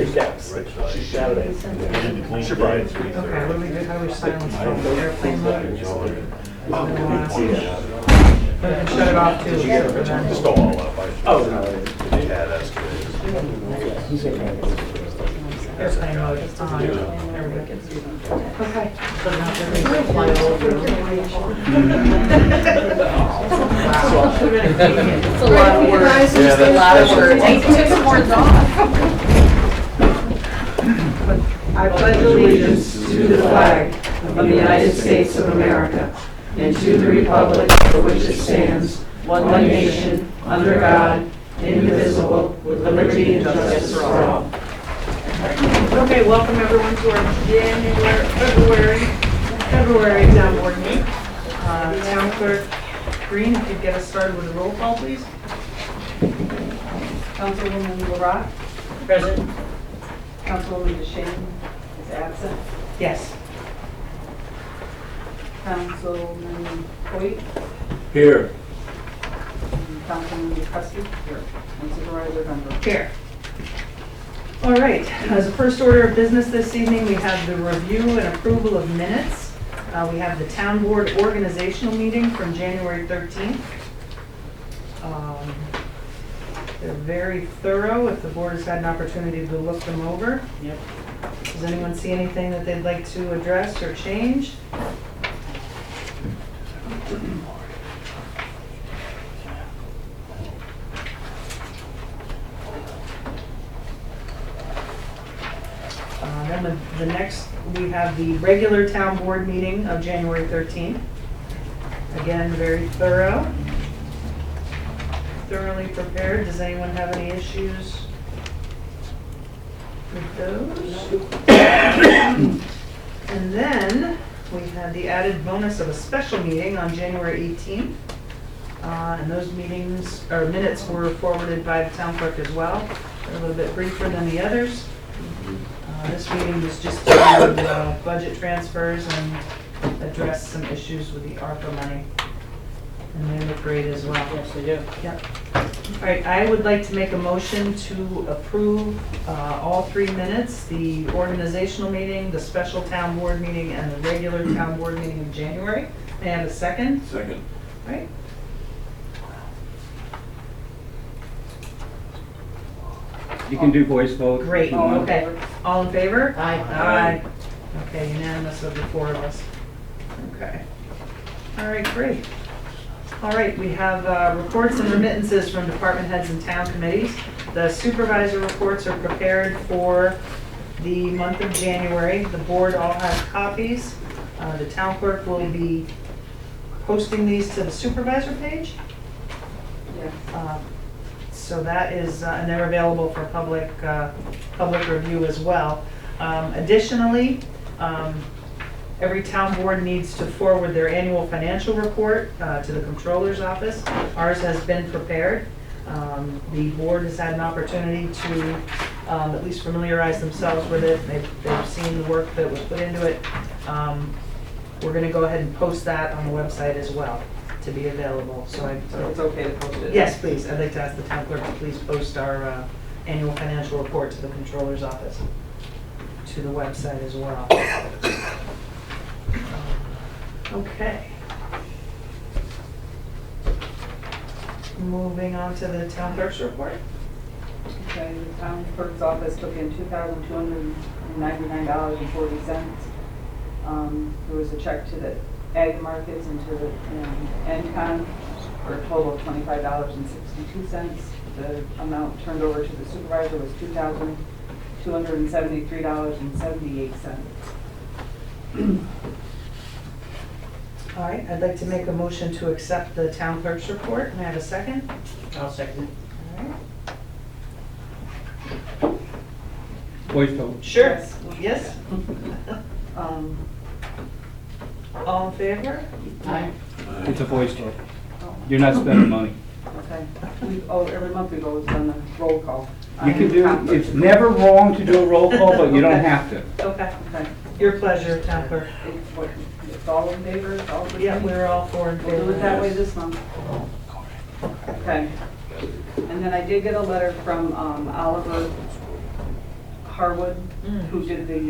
Yes. She's Saturday. She Brian. Okay, what do we do? How do we silence from airplane mode? But I can shut it off too. For them. Just go all up. Oh, no. Yeah, that's good. Airplane mode, it's on. There we go. Okay. So now they're gonna fly over. It's a lot of words. It's a lot of words. I took some words off. I pledge allegiance to the flag of the United States of America and to the republic for which it stands, one nation, under God, indivisible, with liberty and justice for all. Okay, welcome everyone to our February town board meeting. Town clerk Green, if you'd get us started with a roll call, please. Councilwoman LaRock, Present. Councilwoman DeShane is absent. Yes. Councilman Hoyt, Here. and Councilman McCuskey, here, and Supervisor Bender. Here. All right, as a first order of business this evening, we have the review and approval of minutes. We have the town board organizational meeting from January 13th. They're very thorough, if the board has had an opportunity to look them over. Yep. Does anyone see anything that they'd like to address or change? Then the next, we have the regular town board meeting of January 13th. Again, very thorough. Thoroughly prepared. Does anyone have any issues with those? And then we had the added bonus of a special meeting on January 18th. And those meetings, or minutes, were forwarded by the town clerk as well. They're a little bit briefer than the others. This meeting was just to do budget transfers and address some issues with the ARPA money. And they look great as well. Yes, they do. Yep. All right, I would like to make a motion to approve all 3 minutes, the organizational meeting, the special town board meeting, and the regular town board meeting in January. May I have a second? Second. All right. You can do voice vote. Great, if you want. okay. All in favor? Aye. Aye. Okay, unanimous of the 4 of us. Okay. All right, great. All right, we have reports and remittances from department heads and town committees. The supervisor reports are prepared for the month of January. The board all has copies. The town clerk will be posting these to the supervisor page. Yes. So that is, and they're available for public review as well. Additionally, every town board needs to forward their annual financial report to the controller's office. Ours has been prepared. The board has had an opportunity to at least familiarize themselves with it. They've seen the work that was put into it. We're going to go ahead and post that on the website as well to be available. So it's okay to post it? Yes, please. I'd like to ask the town clerk to please post our annual financial report to the controller's office, to the website as well. Okay. Moving on to the town clerk's report. Okay, the town clerk's office took in $2,299.40. There was a check to the ag markets and to the NCON for a total of $25.62. The amount turned over to the supervisor was $2,273.78. All right, I'd like to make a motion to accept the town clerk's report. May I have a second? I'll second it. All right. Voice vote. Sure. Yes. Yes? All in favor? Aye. It's a voice vote. You're not spending money. Okay. Every month we go on the roll call. You can do, it's never wrong to do a roll call, but you don't have to. Okay. Okay. Your pleasure, town clerk. It's all in favor? It's all good? Yeah, we're all for and We'll do it that way favor. this month. Okay. And then I did get a letter from Oliver Harwood, who did the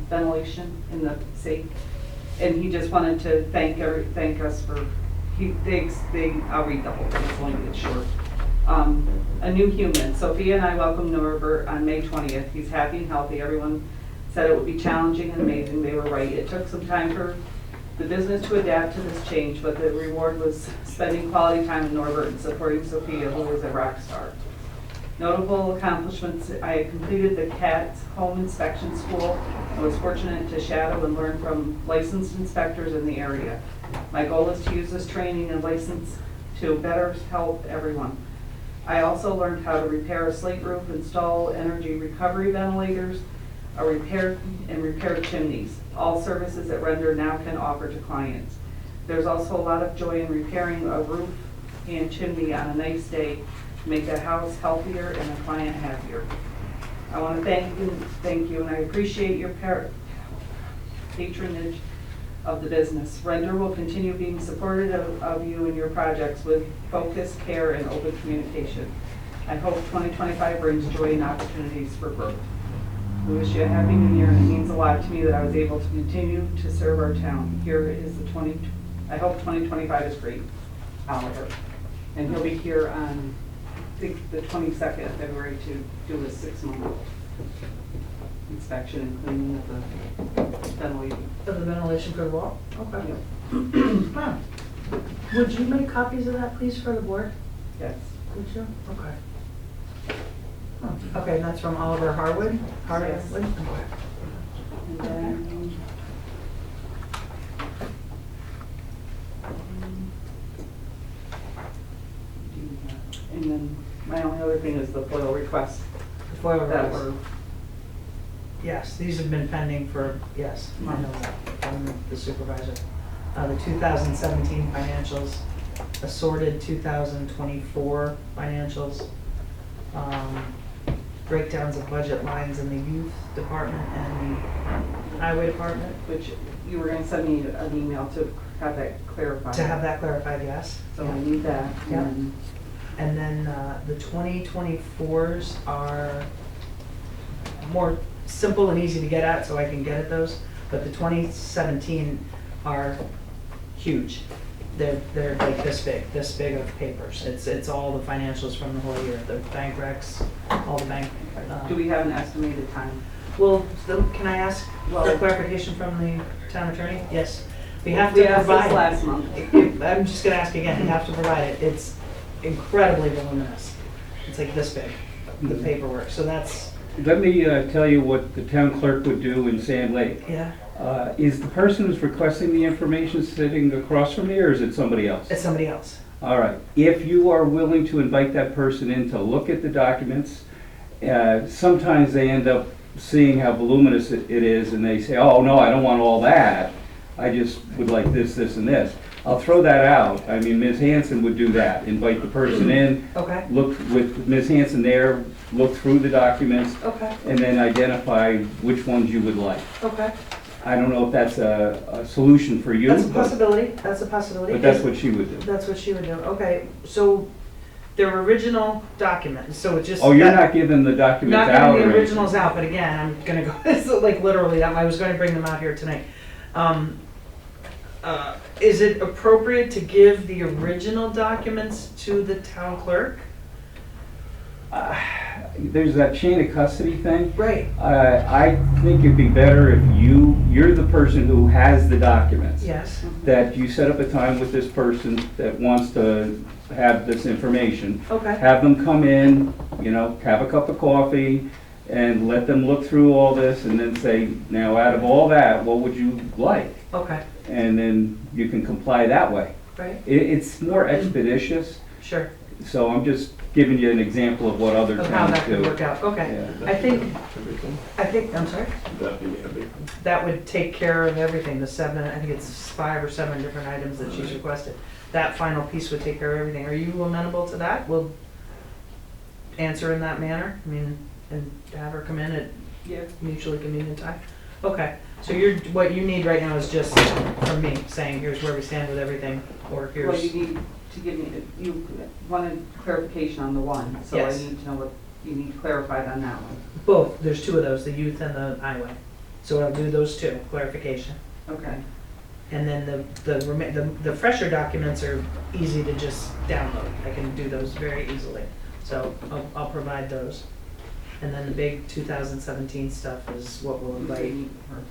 ventilation in the safe. And he just wanted to thank us for, I'll read the whole thing, it's only it's short. A new human. Sophia and I welcomed Norbert on May 20th. He's happy and healthy. Everyone said it would be challenging and amazing. They were right. It took some time for the business to adapt to this change, but the reward was spending quality time with Norbert and supporting Sophia, who is a rock star. Notable accomplishments: I completed the CATS home inspection school and was fortunate to shadow and learn from licensed inspectors in the area. My goal is to use this training and license to better help everyone. I also learned how to repair a slate roof, install energy recovery ventilators, repair chimneys, all services that Render now can offer to clients. There's also a lot of joy in repairing a roof and chimney on a nice day to make a house healthier and a client happier. I want to thank you, and I appreciate your patronage of the business. Render will continue being supportive of you and your projects with focus, care, and open communication. I hope 2025 brings joy and opportunities for growth. We wish you a happy new year, and it means a lot to me that I was able to continue to serve our town. Here is I hope 2025 is great, Oliver. And he'll be here on, I think, the 22nd of February to do a 6-month inspection and cleaning of the ventilation. Of the ventilation for the wall? Okay. Yep. Huh. Would you make copies of that, please, for the board? Yes. Would you? Okay. Oh, okay, that's from Oliver Harwood? Harwood? Yes. Okay. And then, and then my only other thing is the FOIL request The FOIL that request. were, Yes, these have been pending for, yes, I know that, from the supervisor. The 2017 financials, assorted 2024 financials, breakdowns of budget lines in the youth department and the highway department. which you were gonna send me an email to have that clarified. To have that clarified, yes. So I need that. Yeah. And And then the 2024s are more simple and easy to get at, so I can get at those. But the 2017 are huge. They're like this big of papers. It's all the financials from the whole year, the bank recs, all the bank. do we have an estimated time? Well, can I ask for clarification from the town attorney? Yes. We have to We asked this provide. last month. I'm just gonna ask again, you have to provide it. It's incredibly voluminous. It's like this big, the paperwork, so that's, Let me tell you what the town clerk would do in Sand Lake. yeah, Is the person who's requesting the information sitting across from me, or is it somebody else? it's somebody else. All right. If you are willing to invite that person in to look at the documents, sometimes they end up seeing how voluminous it is, and they say, oh, no, I don't want all that. I just would like this, this, and this. I'll throw that out. I mean, Ms. Hanson would do that. Invite the person in, Okay, look with Ms. Hanson there, look through the documents, okay, and then identify which ones you would like. okay. I don't know if that's a solution for you, That's a but possibility, that's a possibility. that's what she would do. That's what she would do. Okay, so their original documents, so it just. Oh, you're that- not giving the documents Not out? getting or the anything? originals out, but again, I'm gonna go, it's like literally, I was gonna bring them out here tonight. Is it appropriate to give the original documents to the town clerk? There's that chain of custody thing. Right. I think it'd be better if you're the person who has the documents. Yes, That you set up a time with this person that wants to have this information. okay, Have them come in, have a cup of coffee, and let them look through all this, and then say, now out of all that, what would you like? okay, And then you can comply that way. right, It's more expeditious, sure, so I'm just giving you an example of what other of how towns that could do. work out, okay. Yeah. I think, I'm sorry? That'd be everything. That would take care of everything, the 7, I think it's 5 or 7 different items that she's requested. That final piece would take care of everything. Are you amenable to that? We'll answer in that manner, I mean, and have her come in at Yeah. mutually convenient time? Okay, so what you need right now is just from me saying, here's where we stand with everything, or Well, here's, you need to give me, you wanted clarification on the one, so I Yes. need to know what you need clarified on that one. Both, there's two of those, the youth and the highway. So I'll do those two, clarification. Okay. And then the fresher documents are easy to just download. I can do those very easily. So I'll provide those. And then the big 2017 stuff is what we'll invite.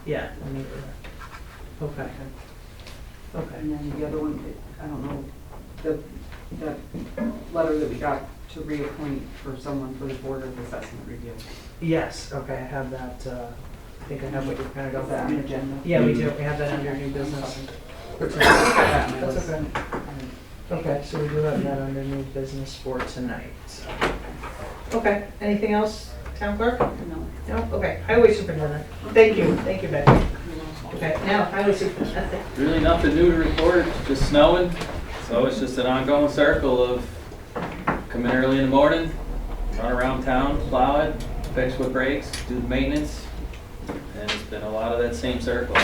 Yeah, I'll meet with her. Okay. Okay. And then the other one, I don't know, the letter that we got to reappoint for someone for the Board of Assessment Review. Yes, okay, I have that, I think I have what you're kind of Is that on the agenda? Yeah, we do, we have that under new business. For tonight. That's okay. Okay, so we do have that under new business for tonight, so. Okay, anything else, town clerk? No. No, okay, highway superintendent. Thank you, Becky. Okay, now, highway superintendent. Really nothing new to report, just snowing. So it's just an ongoing circle of come in early in the morning, run around town, plow it, fix what breaks, do the maintenance. And it's been a lot of that same circle.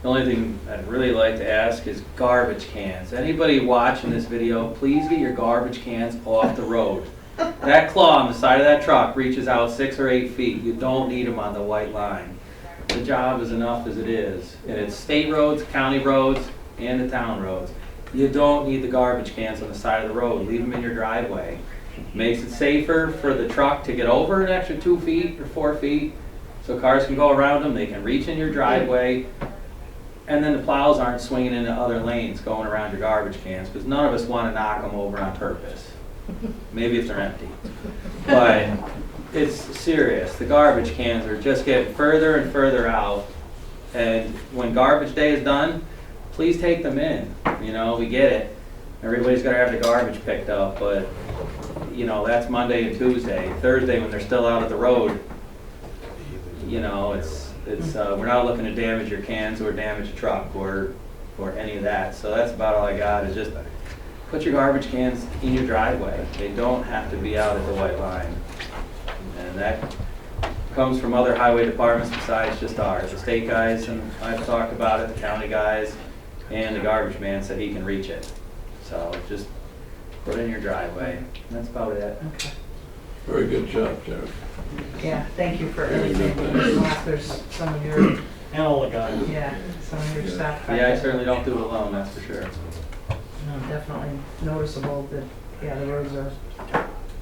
The only thing I'd really like to ask is garbage cans. Anybody watching this video, please get your garbage cans off the road. That claw on the side of that truck reaches out 6 or 8 feet. You don't need them on the white line. The job is enough as it is. And it's state roads, county roads, and the town roads. You don't need the garbage cans on the side of the road. Leave them in your driveway. Makes it safer for the truck to get over an extra 2 feet or 4 feet so cars can go around them. They can reach in your driveway. And then the plows aren't swinging into other lanes going around your garbage cans because none of us want to knock them over on purpose. Maybe if they're empty. But it's serious. The garbage cans are just getting further and further out. And when garbage day is done, please take them in. You know, we get it. Everybody's got to have the garbage picked up, but you know, that's Monday and Tuesday. Thursday, when they're still out of the road, you know, it's we're not looking to damage your cans or damage a truck or any of that. So that's about all I got, is just put your garbage cans in your driveway. They don't have to be out at the white line. And that comes from other highway departments besides just ours. The state guys, and I've talked about it, the county guys, and the garbage man said he can reach it. So just put it in your driveway. And that's about it. Okay. Very good job, Jared. Yeah, thank you for everything. There's some of your, And all the guys. yeah, some of your staff. back Yeah, I there. certainly don't do it alone, that's for sure. No, definitely noticeable that, yeah, the roads are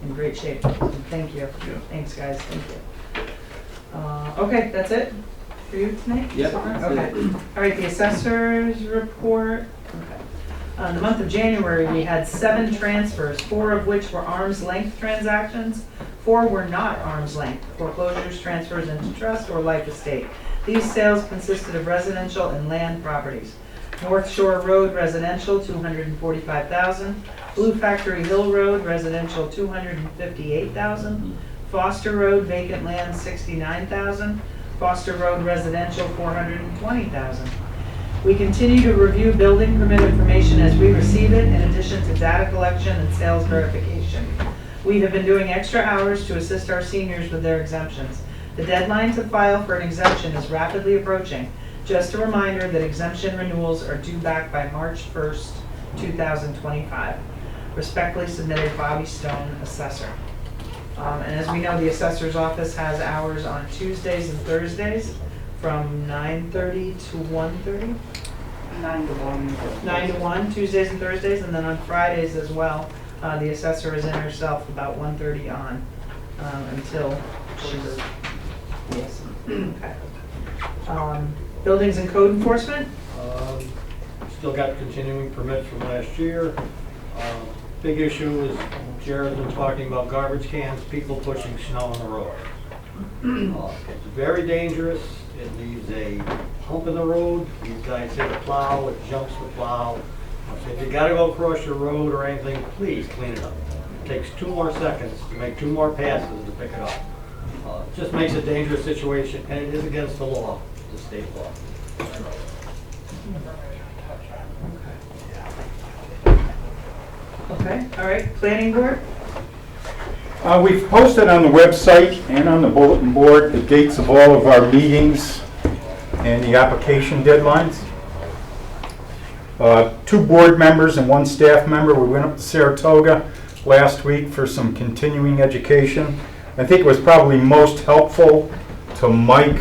in great shape. Thank you. Thanks, guys, thank you. Okay, that's it for you tonight? Yep, that's Okay. it. All right, the assessor's report. Okay. The month of January, we had 7 transfers, 4 of which were arm's length transactions. 4 were not arm's length, foreclosures, transfers into trust, or life estate. These sales consisted of residential and land properties. North Shore Road residential, $245,000. Blue Factory Hill Road residential, $258,000. Foster Road vacant land, $69,000. Foster Road residential, $420,000. We continue to review building permit information as we receive it, in addition to data collection and sales verification. We have been doing extra hours to assist our seniors with their exemptions. The deadline to file for an exemption is rapidly approaching. Just a reminder that exemption renewals are due back by March 1st, 2025. Respectfully submitted, Bobby Stone, Assessor. And as we know, the Assessor's Office has hours on Tuesdays and Thursdays from 9:30 to 1:30? 9 to 1. 9 to 1, Tuesdays and Thursdays, and then on Fridays as well. The assessor is in herself about 1:30 on until she's, yes. Okay. Buildings and code enforcement? Still got continuing permits from last year. Big issue is Jared's been talking about garbage cans, people pushing snow on the road. It's very dangerous. It leaves a hump in the road. These guys hit a plow, it jumps the plow. If you gotta go across your road or anything, please clean it up. It takes 2 more seconds to make 2 more passes to pick it up. It just makes a dangerous situation, and it is against the law, the state law. Okay, all right, planning board? We've posted on the website and on the bulletin board the dates of all of our meetings and the application deadlines. 2 board members and 1 staff member. We went up to Saratoga last week for some continuing education. I think it was probably most helpful to Mike,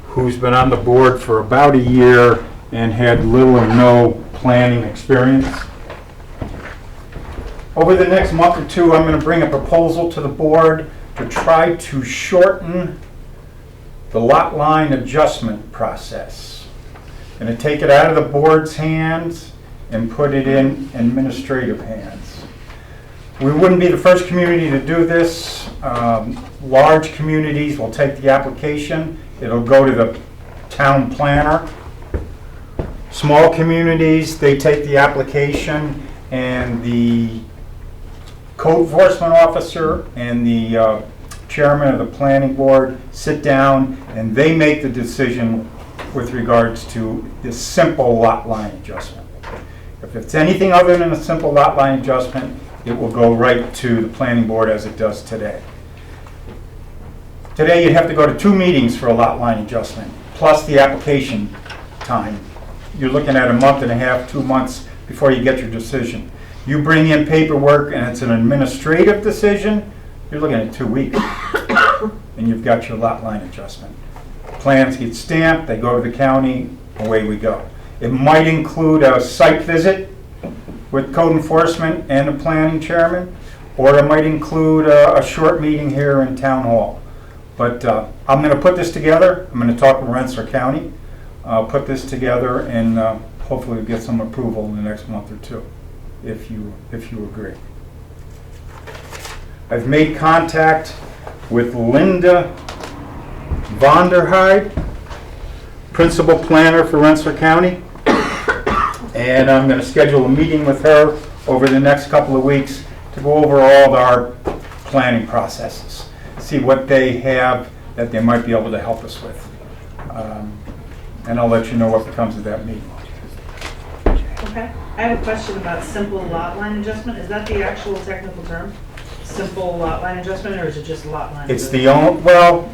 who's been on the board for about a year and had little or no planning experience. Over the next month or two, I'm going to bring a proposal to the board to try to shorten the lot line adjustment process. Going to take it out of the board's hands and put it in administrative hands. We wouldn't be the first community to do this. Large communities will take the application. It'll go to the town planner. Small communities, they take the application and the code enforcement officer and the chairman of the planning board sit down and they make the decision with regards to this simple lot line adjustment. If it's anything other than a simple lot line adjustment, it will go right to the planning board as it does today. Today you'd have to go to 2 meetings for a lot line adjustment, plus the application time. You're looking at a month and a half, 2 months before you get your decision. You bring in paperwork and it's an administrative decision, you're looking at 2 weeks. And you've got your lot line adjustment. Plans get stamped, they go to the county, away we go. It might include a site visit with code enforcement and the planning chairman, or it might include a short meeting here in town hall. But I'm going to put this together. I'm going to talk with Rensselaer County, put this together, and hopefully we'll get some approval in the next month or two, if you agree. I've made contact with Linda Vonderheide, principal planner for Rensselaer County, and I'm going to schedule a meeting with her over the next couple of weeks to go over all our planning processes, see what they have that they might be able to help us with. And I'll let you know what comes of that meeting. Okay. I have a question about simple lot line adjustment. Is that the actual technical term? Simple lot line adjustment, or is it just lot line? It's the only, well,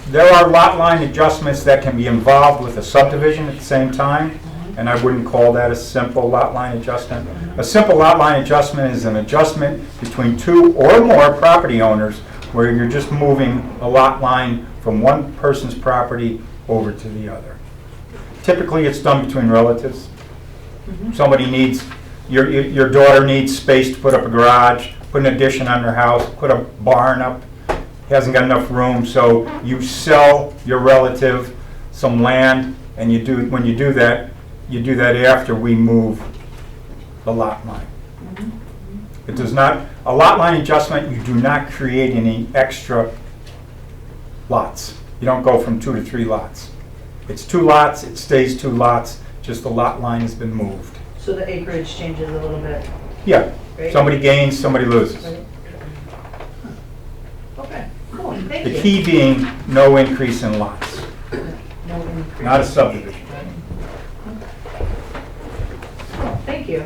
there are lot line adjustments that can be involved with a subdivision at the same time, and I wouldn't call that a simple lot line adjustment. A simple lot line adjustment is an adjustment between 2 or more property owners where you're just moving a lot line from one person's property over to the other. Typically, it's done between relatives. Somebody needs, your daughter needs space to put up a garage, put an addition on their house, put a barn up, hasn't got enough room, so you sell your relative some land, and when you do that after we move the lot line. It does not, a lot line adjustment, you do not create any extra lots. You don't go from 2 to 3 lots. It's 2 lots, it stays 2 lots, just the lot line has been moved. So the acreage changes a little bit. Yeah, Right? somebody gains, somebody loses. Right. Okay, cool, thank The you. key being no increase in lots, No increase. not a subdivision. Cool, thank you.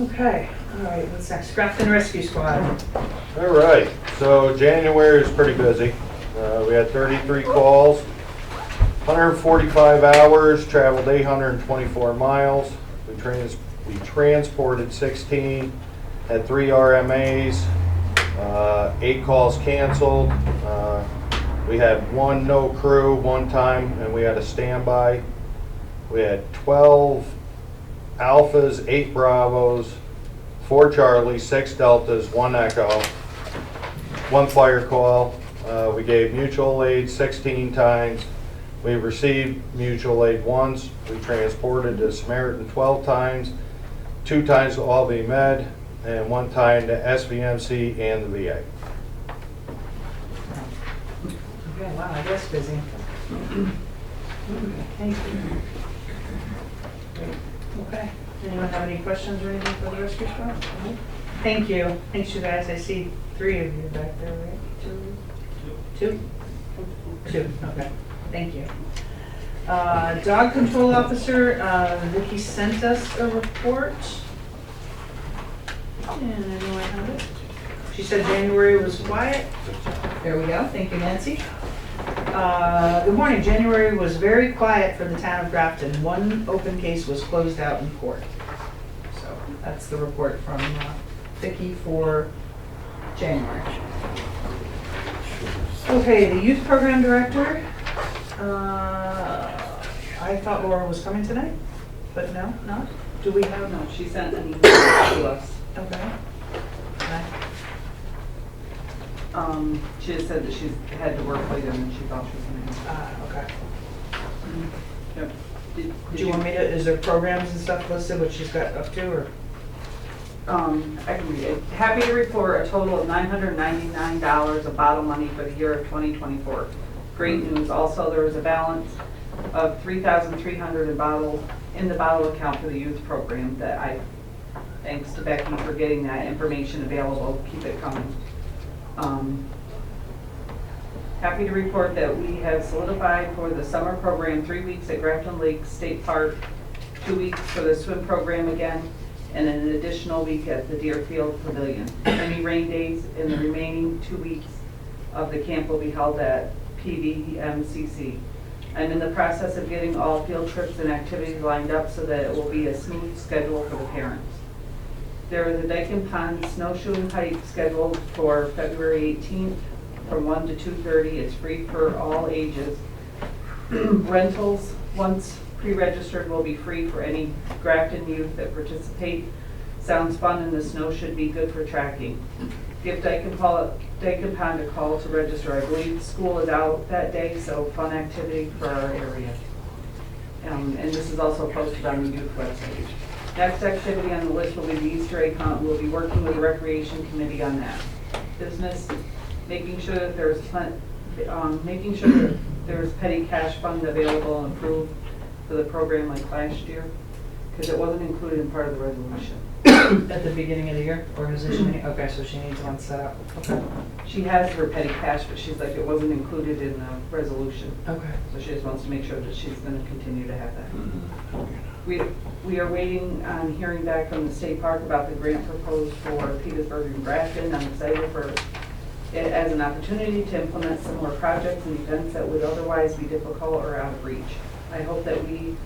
Okay, all right, what's next? Grafton Rescue Squad. All right, so January is pretty busy. We had 33 calls, 145 hours, traveled 824 miles. We transported 16, had 3 RMAs, 8 calls canceled. We had 1 no crew one time, and we had a standby. We had 12 Alphas, 8 Bravos, 4 Charlies, 6 Deltas, 1 Echo, 1 fire call. We gave mutual aid 16 times. We received mutual aid once. We transported to Samaritan 12 times, 2 times to Albany Med, and 1 time to SVMC and the VA. Okay, wow, I guess busy. Thank you. Okay, anyone have any questions or anything for the rescue squad? No? Thank you, thanks you guys, I see 3 of you back there, right? 2? 2, okay, thank you. Dog control officer, Vicki sent us a report. And I know I have it. She said January was quiet. There we go, thank you, Nancy. Good morning, January was very quiet for the town of Grafton. 1 open case was closed out in court. So that's the report from Vicki for January. Okay, the youth program director. I thought Laura was coming tonight, but no, not? Do we have? No, she sent an email to us. Okay. Okay. She just said that she had to work later and she thought she was gonna Okay. Yep. Did Do you want me to, is there programs and stuff listed, what she's got up to, or? I can read it. Happy to report a total of $999 of bottle money for the year of 2024. Great news. Also, there is a balance of $3,300 in the bottle account for the youth program that thanks to Becky for getting that information available. Keep it coming. Happy to report that we have solidified for the summer program 3 weeks at Grafton Lake State Park, 2 weeks for the swim program again, and an additional week at the Deerfield Pavilion. Any rain days in the remaining 2 weeks of the camp will be held at PVMCC. I'm in the process of getting all field trips and activities lined up so that it will be a smooth schedule for the parents. There is a Dyken Pond snowshoeing hike scheduled for February 18th from 1 to 2:30. It's free for all ages. Rentals, once pre-registered, will be free for any Grafton youth that participate. Sounds fun and the snow should be good for tracking. Give Dyken Pond a call to register. I believe school is out that day, so fun activity for our area. And this is also posted on the youth website. Next activity on the list will be the Easter egg hunt. We'll be working with the Recreation Committee on that. Business, making sure that there's petty cash fund available and approved for the program like last year, because it wasn't included in part of the resolution. At the beginning of the year, organization meeting? Okay, so she needs one set up. Okay. She has her petty cash, but she's like, it wasn't included in the resolution. Okay. So she just wants to make sure that she's going to continue to have that. We are waiting on hearing back from the state park about the grant proposed for Petersburg and Grafton. I'm excited for it as an opportunity to implement similar projects and events that would otherwise be difficult or out of reach. I hope that we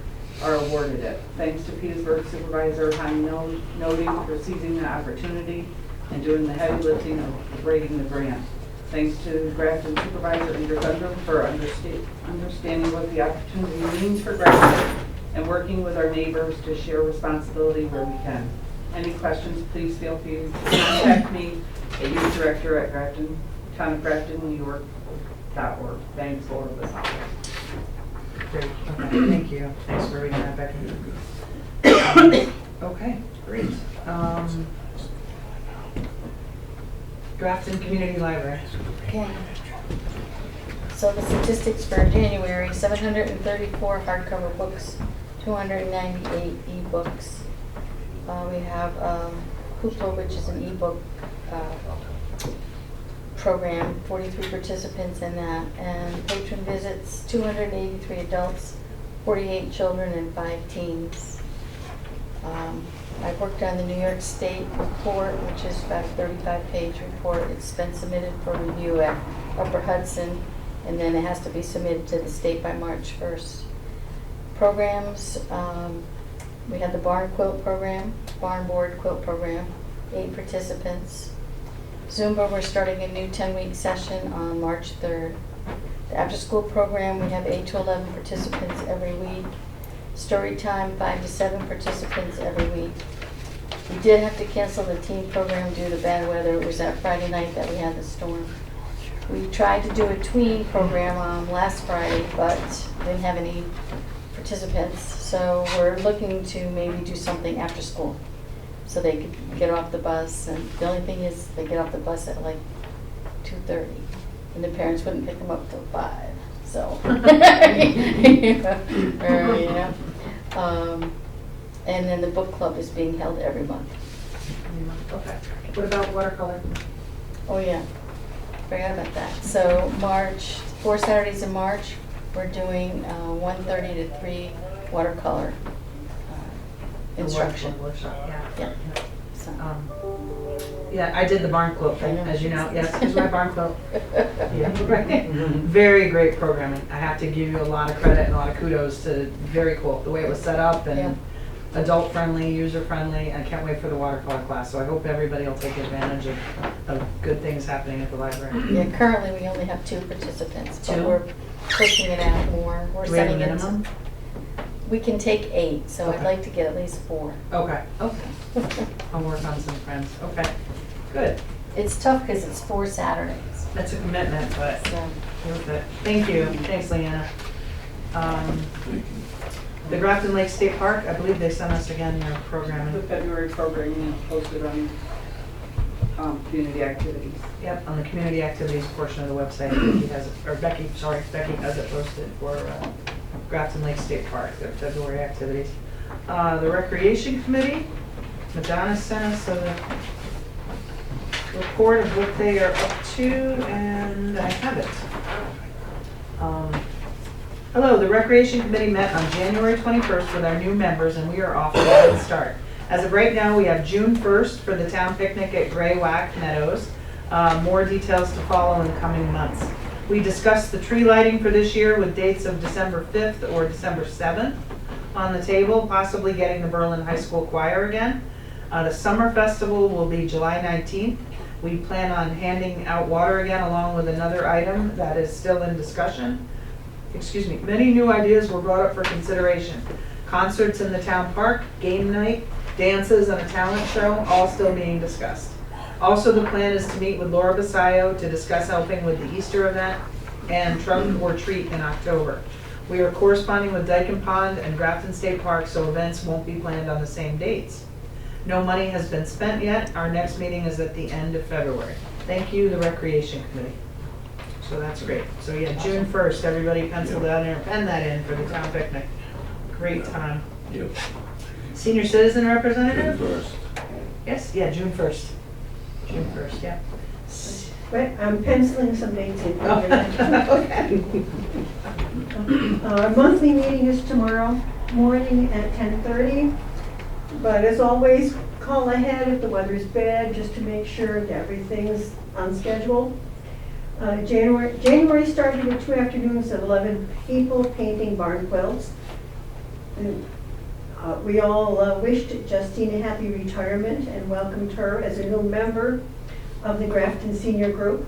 are awarded it. Thanks to Petersburg Supervisor Hein noting for seizing the opportunity and doing the heavy lifting of writing the grant. Thanks to Grafton Supervisor Andrew Gundrum for understanding what the opportunity means for Grafton and working with our neighbors to share responsibility where we can. Any questions, please feel free to contact me at youth director at Grafton, Town of Grafton, New York.org. Thanks, Laura Basalo. Great, okay, thank you. Thanks for reading that, Becky. Okay, great. Grafton Community Library. Okay. So the statistics for January, 734 hardcover books, 298 ebooks. We have Hoopla, which is an ebook program, 43 participants in that, and patron visits, 283 adults, 48 children, and 5 teens. I worked on the New York State report, which is about a 35-page report. It's been submitted for review at Upper Hudson, and then it has to be submitted to the state by March 1st. Programs, we have the barn quilt program, barn board quilt program, 8 participants. Zumba, we're starting a new 10-week session on March 3rd. The after-school program, we have 8 to 11 participants every week. Story time, 5 to 7 participants every week. We did have to cancel the teen program due to bad weather. It was that Friday night that we had the storm. We tried to do a tween program on last Friday, but didn't have any participants. So we're looking to maybe do something after school, so they could get off the bus. And the only thing is, they get off the bus at like 2:30, and the parents wouldn't pick them up till 5. So, and then the book club is being held every month. Okay. What about watercolor? Oh yeah, forgot about that. So March, 4 Saturdays in March, we're doing 1:30 to 3 watercolor instruction. Workshop, yeah. Yeah. So. Yeah, I did the barn quilt thing, as you know. Yes, here's my barn quilt. Yeah, right. Very great programming. I have to give you a lot of credit and a lot of kudos to, very cool, the way it was set up and adult-friendly, user-friendly. I can't wait for the watercolor class, so I hope everybody will take advantage of good things happening at the library. Yeah, currently we only have 2 participants, but 2? we're pushing it out more. We're Do we have a sending it to- minimum? We can take 8, so I'd Okay. like to get at least 4. Okay, I'll work on some friends. Okay, good. It's tough because it's 4 Saturdays, That's a commitment, but so. worth it. Thank you. Thanks, Leanna. The Grafton Lake State Park, I believe they sent us again their The programming. February programming posted on community activities. Yep, on the community activities portion of the website, Becky has it, or Becky, sorry, Becky has it posted for Grafton Lake State Park, their February activities. The Recreation Committee, Madonna sent us a report of what they are up to, and I have it. Hello, the Recreation Committee met on January 21st with our new members, and we are off to a good start. As of right now, we have June 1st for the town picnic at Gray Whack Meadows. More details to follow in the coming months. We discussed the tree lighting for this year with dates of December 5th or December 7th on the table, possibly getting the Berlin High School Choir again. The Summer Festival will be July 19th. We plan on handing out water again along with another item that is still in discussion. Excuse me, many new ideas were brought up for consideration. Concerts in the town park, game night, dances, and a talent show, all still being discussed. Also, the plan is to meet with Laura Basayo to discuss helping with the Easter event and trunk or treat in October. We are corresponding with Dyken Pond and Grafton State Park, so events won't be planned on the same dates. No money has been spent yet. Our next meeting is at the end of February. Thank you, the Recreation Committee. So that's great. So yeah, June 1st, everybody pencil that in or pen that in for the town picnic. Great time. Yep. Senior citizen June representative? 1st. Yes, yeah, June 1st. June 1st, yeah. But I'm penciling some dates in. Okay. Our monthly meeting is tomorrow morning at 10:30. But as always, call ahead if the weather's bad, just to make sure that everything's on schedule. January started with 2 afternoons of 11 people painting barn quilts. And, we all wished Justine a happy retirement and welcomed her as a new member of the Grafton Senior Group.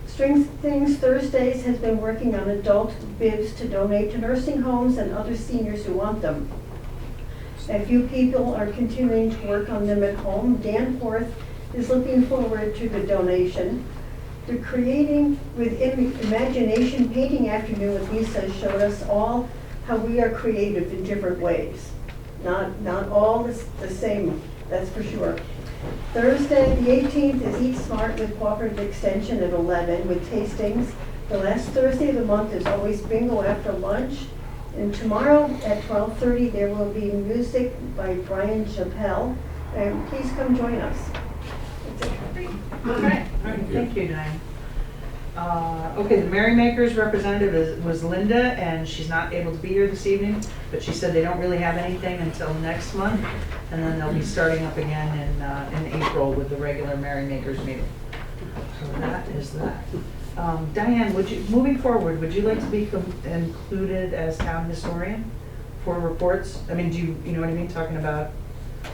Strings Things Thursdays has been working on adult bibs to donate to nursing homes and other seniors who want them. A few people are continuing to work on them at home. Dan Forth is looking forward to the donation. The Creating with Imagination Painting Afternoon with Lisa showed us all how we are creative in different ways. Not all the same, that's for sure. Thursday, the 18th, is Eat Smart with Cooperative Extension at 11 with tastings. The last Thursday of the month is always bingo after lunch. And tomorrow at 12:30, there will be music by Brian Chappelle. And please come join us. That's it. Okay, all right, thank you, Diane. Okay, the Merrymakers representative was Linda, and she's not able to be here this evening, but she said they don't really have anything until next month, and then they'll be starting up again in April with the regular Merrymakers meeting. So that is that. Diane, moving forward, would you like to be included as town historian for reports? I mean, do you know what I mean, talking about,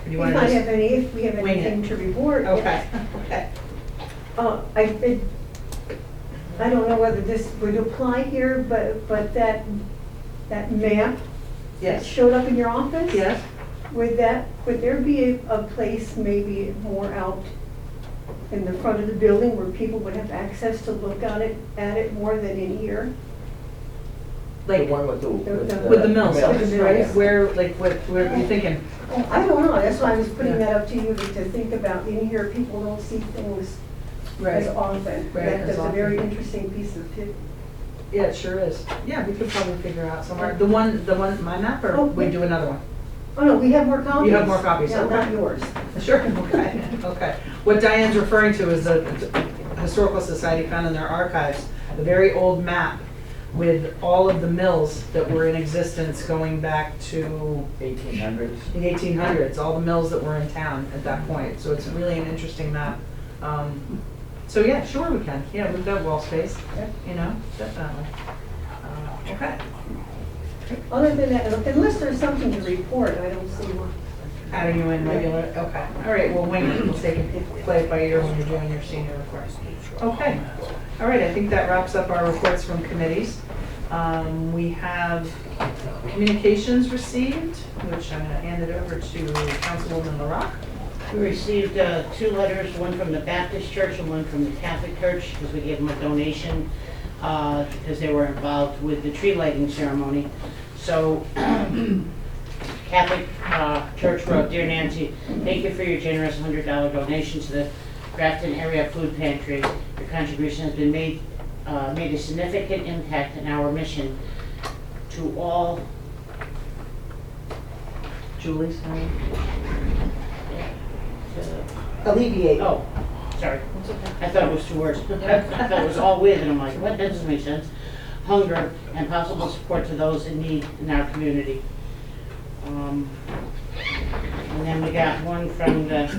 do you want to just? If we have wing it? anything to report. Okay, yes. Okay. I don't know whether this would apply here, but that map that Yes, showed up in your office? yes. Would there be a place maybe more out in the front of the building where people would have access to look at it more than in here? Like, with with the mills, With the mills. where are you thinking? Oh, I don't know, that's why I was putting that up to you to think about. In here, people don't see things as often. Right, That's a very interesting piece of tip. Yeah, it sure is. Yeah, we could probably figure out somewhere. The one, my map, or Oh, we do another one? Oh, no, we have more copies. You have more copies, Yeah, okay. not yours. Sure, okay, okay. What Diane's referring to is the Historical Society found in their archives, a very old map with all of the mills that were in existence going back to 1800s. the 1800s, all the mills that were in town at that point. So it's really an interesting map. So yeah, sure we can. Yeah, we've got wall space, you know, definitely. Okay. Other than that, unless there's something to report, I don't see Adding you in regular, okay. All right, we'll wing it. We'll take it, play it by ear when you're doing your senior report. Okay. All right, I think that wraps up our reports from committees. We have communications received, which I'm gonna hand it over to Councilwoman LaRock. We received 2 letters, one from the Baptist Church and one from the Catholic Church, because we gave them a donation, because they were involved with the tree lighting ceremony. So Catholic Church wrote, "Dear Nancy, thank you for your generous $100 donation to the Grafton Area Food Pantry. Your contribution has been made a significant impact in our mission to all." Julie's name. Alleviate. Oh, sorry. I thought it was 2 words. I thought it was all with, and I'm like, what? That doesn't make sense. Hunger and possible support to those in need in our community. And then we got one from the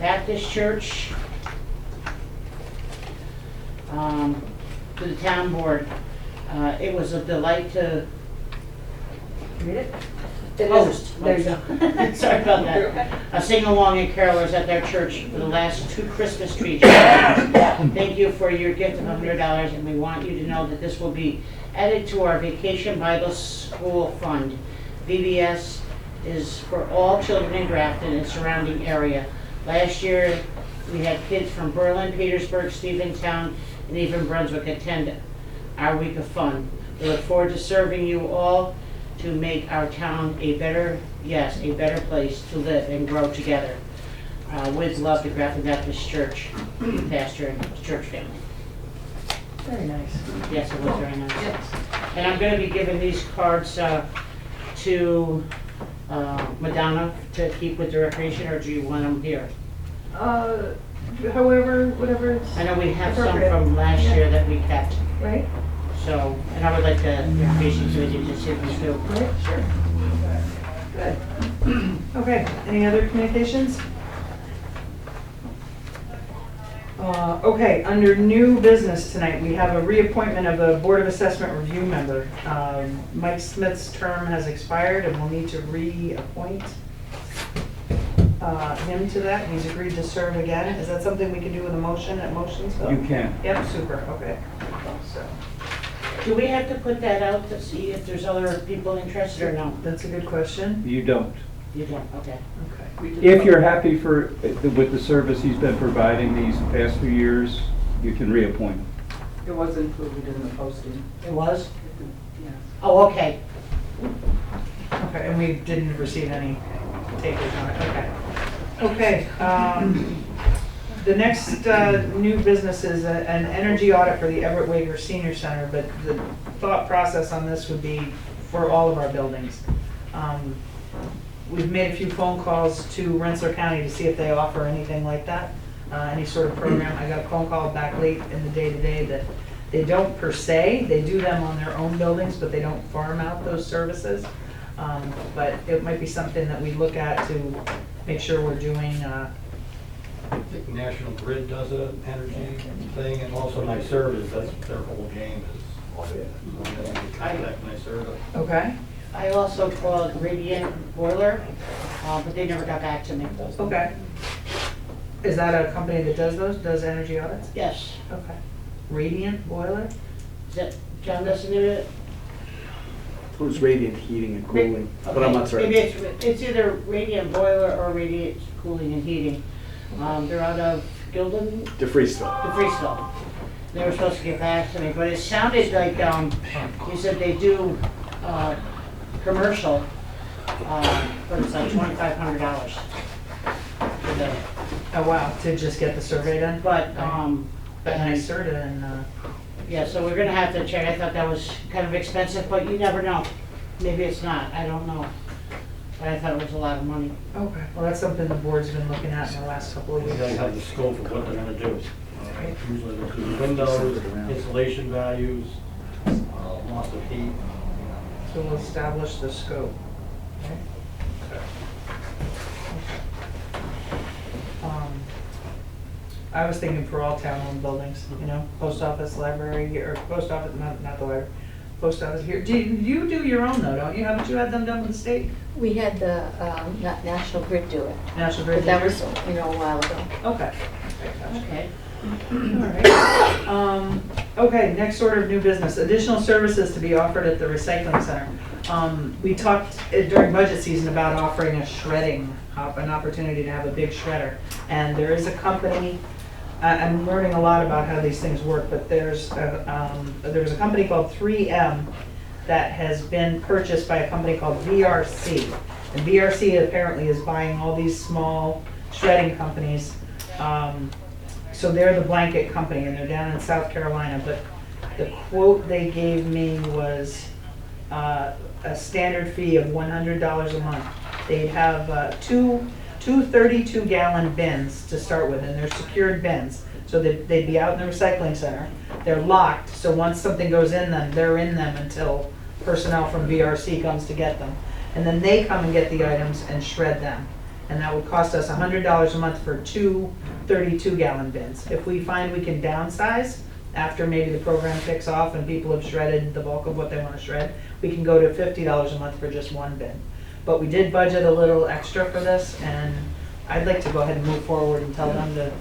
Baptist Church to the town board. It was a delight to Read it? host. There you go. Sorry about that. Sing along and carolers at their church for the last 2 Christmas tree gatherings. Thank you for your gift of $100, and we want you to know that this will be added to our Vacation Bible School Fund. VBS is for all children in Grafton and surrounding area. Last year, we had kids from Berlin, Petersburg, Stephentown, and even Brunswick attend our week of fun. We look forward to serving you all to make our town a better place to live and grow together. With love, the Grafton Baptist Church pastor and church family. Very nice. Yes, it was very nice. And I'm going to be giving these cards to Madonna to keep with the recreation, or do you want them here? However, whatever it's. I know we have some appropriate. from last Yeah. year that we kept, Right? so, and I would like the recreation committee to sit and do. Right, sure. Good. Okay, any other communications? Okay, under new business tonight, we have a reappointment of a Board of Assessment Review member. Mike Smith's term has expired and we'll need to reappoint him to that. He's agreed to serve again. Is that something we can do with a motion at Motionsville? You can. Yep, super, okay. So, Do we have to put that out to see if there's other people interested or no? that's a good question. You don't. You don't, okay. Okay. If you're happy with the service he's been providing these past few years, you can reappoint him. It was included in the posting. It was? Yes. Oh, okay. Okay, and we didn't receive any takers on it, okay. Okay, the next new business is an energy audit for the Everett Wager Senior Center, but the thought process on this would be for all of our buildings. We've made a few phone calls to Rensselaer County to see if they offer anything like that, any sort of program. I got a phone call back late in the day today that they don't per se, they do them on their own buildings, but they don't farm out those services. But it might be something that we look at to make sure we're doing, I think National Grid does an energy thing, and also NYSERDA, that's their whole game is contact NYSERDA. okay? I also called Radiant Boiler, but they never got back to me. Okay. Is that a company that does energy audits? Yes. Okay. Radiant Boiler? Is that John listening to it? It was radiant heating and cooling, but I'm not certain. Maybe it's either Radiant Boiler or Radiant Cooling and Heating. They're out of Gildan, DeFreestville. DeFreestville. They were supposed to get back to me, but it sounded like, you said they do, commercial, but it's like $2,500 for the, Oh, wow, to just get the survey done? but, But NYSERDA and, yeah, so we're gonna have to check. I thought that was kind of expensive, but you never know. Maybe it's not, I don't know. But I thought it was a lot of money. okay, well, that's something the board's been looking at in the last couple of They years. have the scope of what they're gonna do. Usually they do windows, insulation values, loss of heat. So we'll establish the scope. Okay. I was thinking for all town-owned buildings, you know, post office, library, or post office, not the library, post office here. Do you do your own though, don't you? Haven't you had them done with the state? We had the National Grid do it, National Grid? but that was, a while ago. Okay. Okay. All right. Okay, next order of new business, additional services to be offered at the recycling center. We talked during budget season about offering a shredding, an opportunity to have a big shredder. And there is a company, I'm learning a lot about how these things work, but there's a company called 3M that has been purchased by a company called VRC. And VRC apparently is buying all these small shredding companies. So they're the blanket company, and they're down in South Carolina, but the quote they gave me was a standard fee of $100 a month. They'd have two 32-gallon bins to start with, and they're secured bins. So they'd be out in the recycling center. They're locked, so once something goes in them, they're in them until personnel from VRC comes to get them. And then they come and get the items and shred them. And that would cost us $100 a month for two 32-gallon bins. If we find we can downsize, after maybe the program kicks off and people have shredded the bulk of what they want to shred, we can go to $50 a month for just one bin. But we did budget a little extra for this, and I'd like to go ahead and move forward and tell them to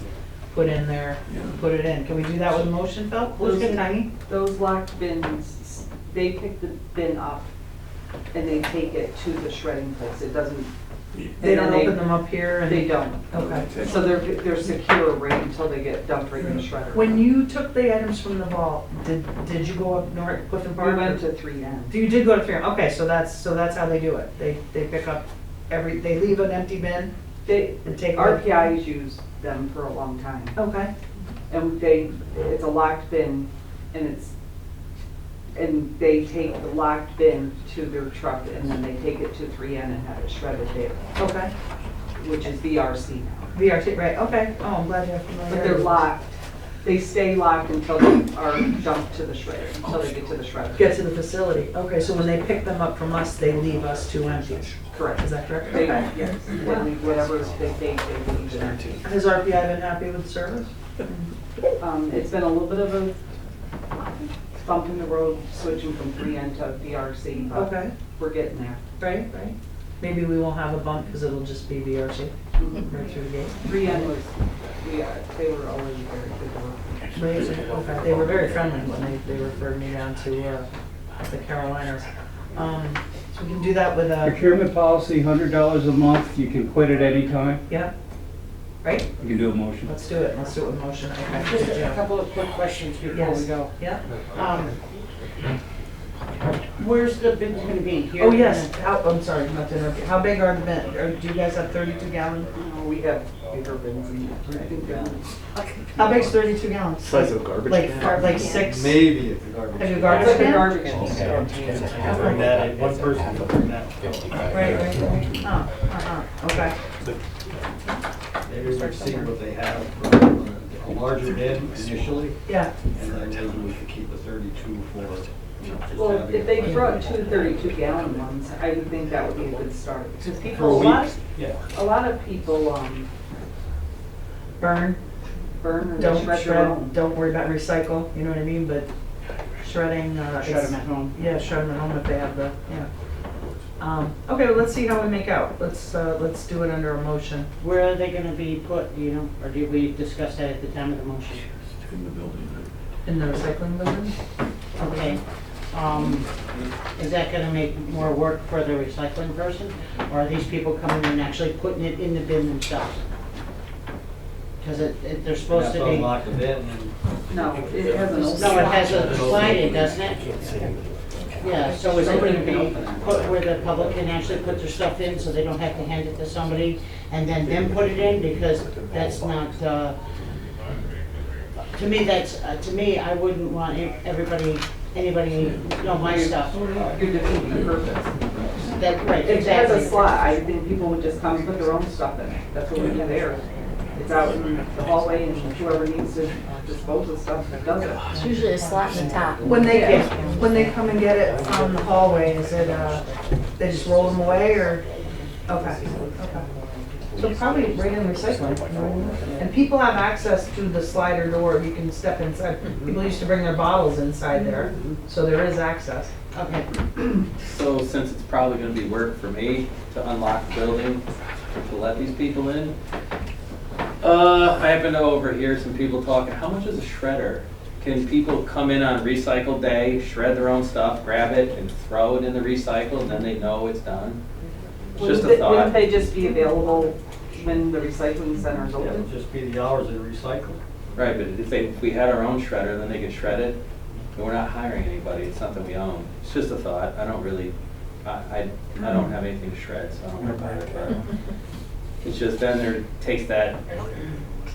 put it in. Can we do that with a motion, Phil? Who's good, Tiny? Those locked bins, they pick the bin up and they take it to the shredding place. It doesn't. They don't open them up here? And They don't. Okay. So they're secure right until they get dumped right in the shredder. When you took the items from the vault, did you go up North Clifton Park? We went to 3M. You did go to 3M. Okay, so that's how they do it. They pick up they leave an empty bin and take RPI's used them for a long time. Okay. And it's a locked bin, and they take the locked bin to their truck, and then they take it to 3M and have it shredded there. Okay. Which is VRC now. VRC, right, okay. Oh, I'm glad you have familiarity. But they're locked. They stay locked until they are dumped to the shredder, until they get to the shredder. Get to the facility. Okay, so when they pick them up from us, they leave us two empty. Correct. Is that correct? They, Okay. yes, they leave whatever they take, they leave it empty. Has RPI been happy with the service? It's been a little bit of a bump in the road switching from 3N to VRC, but Okay. we're getting there. Right. Maybe we won't have a bump because it'll just be VRC right through the gate. 3N was, they were always very good to work with. Okay, they were very friendly when they referred me down to the Carolinas. So we can do that with a, Procurement policy, $100 a month, you can quit at any time. yeah, right? You can do a motion. Let's do it with a motion. Okay. Just a couple of quick questions before we Yes. go. Yeah. Where's the bins gonna be? Here? Oh, yes. I'm sorry, not to interrupt you. How big are the bins? Do you guys have 32 gallon? We have bigger bins and How big's 32 gallons? Size of a garbage Like, can. like 6? Maybe it's a garbage. Have you can. garbage It's a can? garbage can. Bring that in, one person can bring that. Right. Okay. Maybe we'll see what they have for a larger bin initially, Yeah. and then maybe we could keep a 32 for, just Well, having if they it. brought two 32-gallon ones, I would think that would be a good start. Because For people, a week, yeah. a lot of people Burn. burn or Don't shred their shred. own. Don't worry about recycle. You know what I mean? But shredding. Shred them at home. Yeah, shred them at home if they have the. Yeah. Okay, well, let's see how we make out. Let's do it under a motion. Where are they gonna be put, do you know? Or did we discuss that at the time of the motion? In the building. In the recycling building. Okay. Is that gonna make more work for the recycling person? Or are these people coming and actually putting it in the bin themselves? Because they're supposed to Have be. unlock the bin and No, it hasn't. No, it has a slide in, doesn't it? Yeah, so is it gonna be put where the public can actually put their stuff in so they don't have to hand it to somebody and then them put it in? Because that's not, to me, I wouldn't want anybody know my stuff. You're defeating the purpose. That, right, It has a exactly. slot. I think people would just come and put their own stuff in it. That's what we do there. It's out in the hallway, and whoever needs to dispose of stuff does it. It's usually a slot in the top. When they come and get it from the hallway, is it they just roll them away or? Okay. So probably right in recycling. And people have access to the slider door, you can step inside. People used to bring their bottles inside there, so there is access. Okay. So since it's probably gonna be work for me to unlock the building, to let these people in, I happen to overhear some people talking, how much is a shredder? Can people come in on recycle day, shred their own stuff, grab it and throw it in the recycle and then they know it's done? It's just a Wouldn't thought. they just be available when the recycling center is Yeah, it'll open? just be the hours of the recycle. Right, but if we had our own shredder, then they could shred it. And we're not hiring anybody, it's something we own. It's just a thought, I don't really, I don't have anything to shred, so I don't worry about it. But it's just then there takes that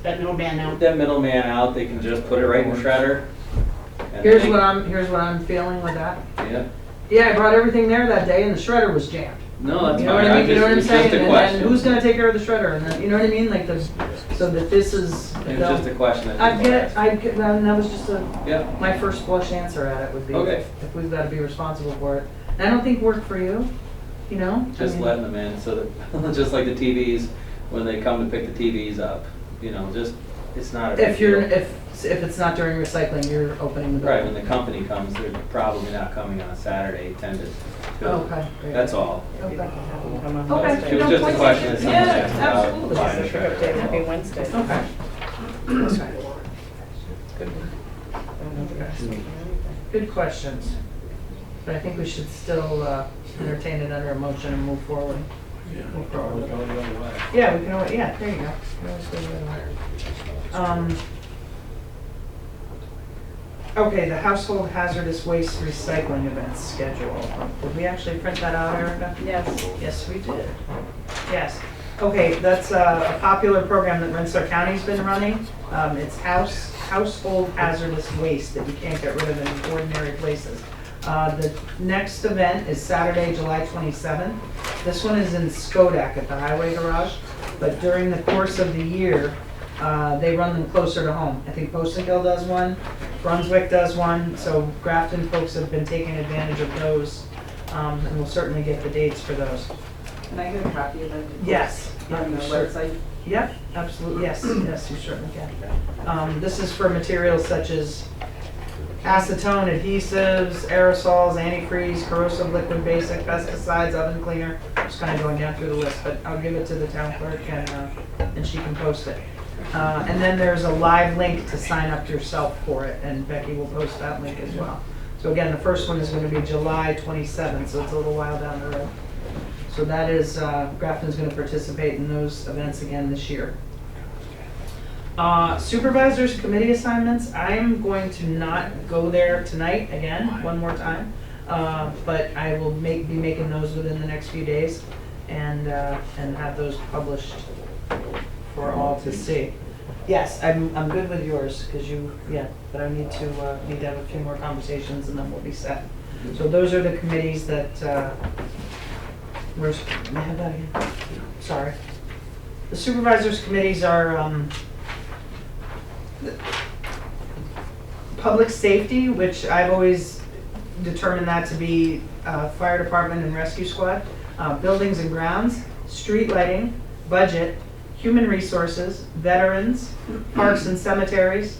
middleman out. that middleman out, they can just put it right in the shredder. and Here's they- what I'm feeling with that. Yeah, Yeah, I brought everything there that day and the shredder was jammed. no, that's You know what fine, I I mean? You know what I'm just, it's saying? just a And question. who's gonna take care of the shredder? And then, you know what I mean? Like there's, so that this is. It's just a question that I people get, ask. I get, and that was just Yeah, my first blush answer at it would be. Okay. If we've gotta be responsible for it. And I don't think work for you, you know? I just mean, letting them in, so that, just like the TVs, when they come to pick the TVs up, you know, just, it's not a big If you're, deal. if it's not during recycling, you're opening the door. Right, when the company comes, they're probably not coming on a Saturday, 10 to 2. Okay, great. That's all. Okay. Come on Okay. Wednesday. It was just a question that someone Yeah, asked about absolutely. buying a Pick up day, shredder. happy Wednesday. Okay. Good questions. But I think we should still entertain it under a motion and move forward. Move forward. Always go the other way. Yeah, we can always, yeah, there you go. We can always go the other way. Okay, the household hazardous waste recycling events schedule. Did we actually print that out, Erica? Yes. Yes, we did. Yes. Okay, that's a popular program that Rensselaer County's been running. It's household hazardous waste that you can't get rid of in ordinary places. The next event is Saturday, July 27th. This one is in Skodak at the Highway Garage, but during the course of the year, they run them closer to home. I think Postonville does one, Brunswick does one, so Grafton folks have been taking advantage of those, and we'll certainly get the dates for those. Can I get a copy of that? Yes. On the Sure. website? Yep, absolutely, yes, yes, you certainly can. This is for materials such as acetone, adhesives, aerosols, antifreeze, corrosive liquid basic, pesticides, oven cleaner. Just kind of going down through the list, but I'll give it to the town clerk and she can post it. And then there's a live link to sign up yourself for it, and Becky will post that link as well. So again, the first one is going to be July 27th, so it's a little while down the road. So that is, Grafton's going to participate in those events again this year. Supervisors committee assignments, I'm going to not go there tonight again, one more time. But I will be making those within the next few days and have those published for all to see. Yes, I'm good with yours, because but I need to have a few more conversations and then we'll be set. So those are the committees that, where's, may I have that again? Sorry. The supervisors committees are, public safety, which I've always determined that to be fire department and rescue squad, buildings and grounds, street lighting, budget, human resources, veterans, parks and cemeteries,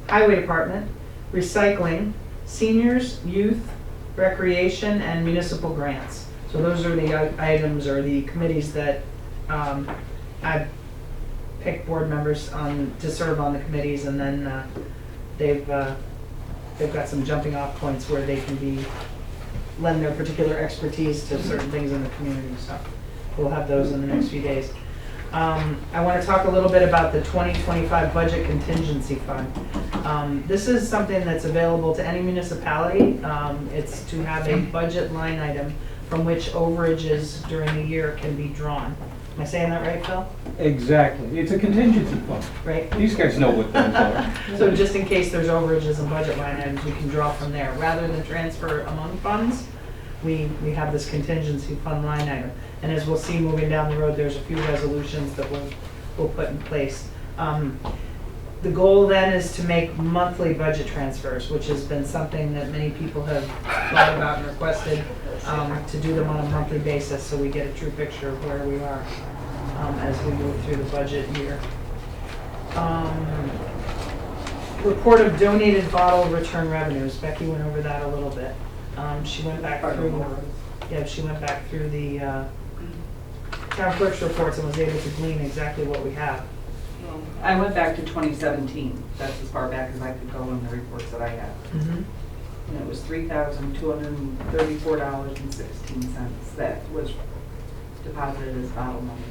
highway department, recycling, seniors, youth, recreation, and municipal grants. So those are the items or the committees that I've picked board members to serve on the committees, and then they've got some jumping off points where they can lend their particular expertise to certain things in the community. So we'll have those in the next few days. I want to talk a little bit about the 2025 Budget Contingency Fund. This is something that's available to any municipality. It's to have a budget line item from which overages during the year can be drawn. Am I saying that right, Phil? Exactly. It's a contingency fund. Right? These guys know what those are. So just in case there's overages and budget line items, we can draw from there. Rather than transfer among funds, we have this contingency fund line item. And as we'll see moving down the road, there's a few resolutions that we'll put in place. The goal then is to make monthly budget transfers, which has been something that many people have thought about and requested, to do them on a monthly basis so we get a true picture of where we are. as we move through the budget year. Report of donated bottle return revenues. Becky went over that a little bit. She went back through, she went back through the town clerk's reports and was able to glean exactly what we have. I went back to 2017. That's as far back as I could go in the reports that I have. And it was $3,234.16 that was deposited as bottle money.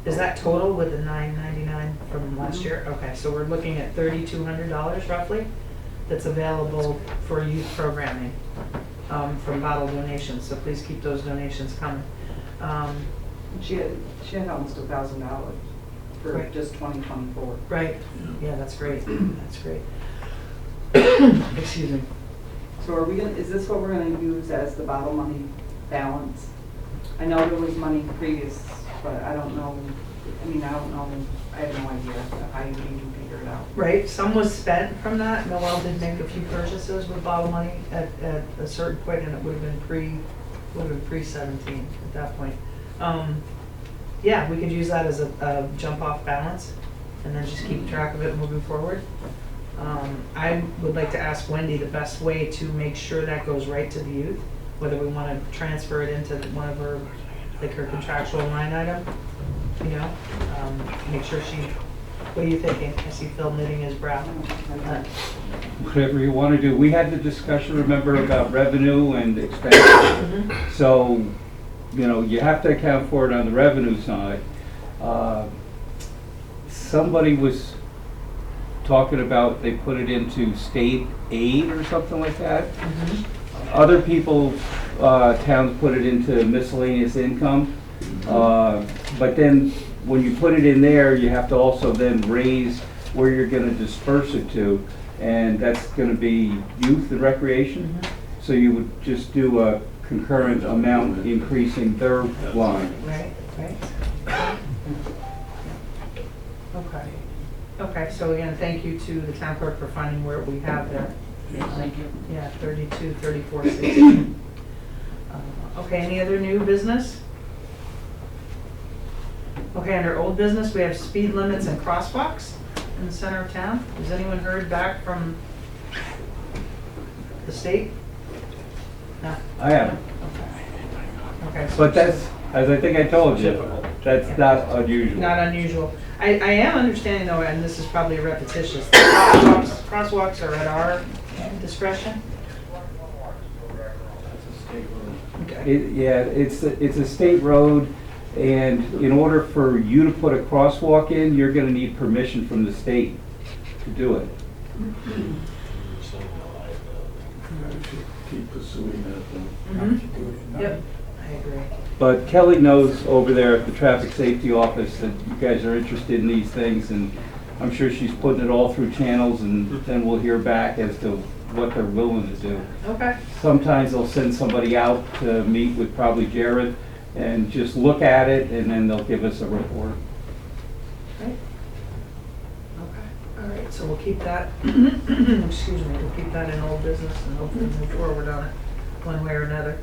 Is that total with the $9.99 from last year? Okay, so we're looking at $3,200 roughly that's available for youth programming from bottle donations. So please keep those donations coming. She had almost $1,000 for Right. just 2024. Right. Yeah, that's great. That's great. Excuse me. So are we gonna, is this what we're gonna use as the bottle money balance? I know there was money previous, but I don't know, I have no idea how you even figure it out. Right, some was spent from that. Noel did make a few purchases with bottle money at a certain point, and it would have been pre-17 at that point. Yeah, we could use that as a jump-off balance, and then just keep track of it moving forward. I would like to ask Wendy the best way to make sure that goes right to the youth, whether we want to transfer it into one of her, like her contractual line item, you know, make sure she, what are you thinking? I see Phil knitting his brow. Whatever you want to do. We had the discussion, remember, about revenue and expenses. So, you know, you have to account for it on the revenue side. Somebody was talking about they put it into state aid or something like that. Other people, towns put it into miscellaneous income. But then when you put it in there, you have to also then raise where you're going to disperse it to. And that's going to be youth and recreation. So you would just do a concurrent amount increasing their line. Right. Okay. Okay, so again, thank you to the town clerk for finding where we have there. Thank you. Yeah, 32, 34, 16. Okay, any other new business? Okay, under old business, we have speed limits and crosswalks in the center of town. Has anyone heard back from the state? No? I am. Okay. But that's, as I think I told you, that's not unusual. Not unusual. I am understanding though, and this is probably repetitious, crosswalks are at our discretion? Okay. Yeah, it's a state road, and in order for you to put a crosswalk in, you're gonna need permission from the state to do it. Keep pursuing that then. Yep, I agree. But Kelly knows over there at the Traffic Safety Office that you guys are interested in these things, and I'm sure she's putting it all through channels, and then we'll hear back as to what they're willing to do. Okay. Sometimes they'll send somebody out to meet with probably Jared and just look at it, and then they'll give us a report. Right. Okay, all right, so we'll keep that, excuse me, we'll keep that in old business and hopefully move forward on it one way or another.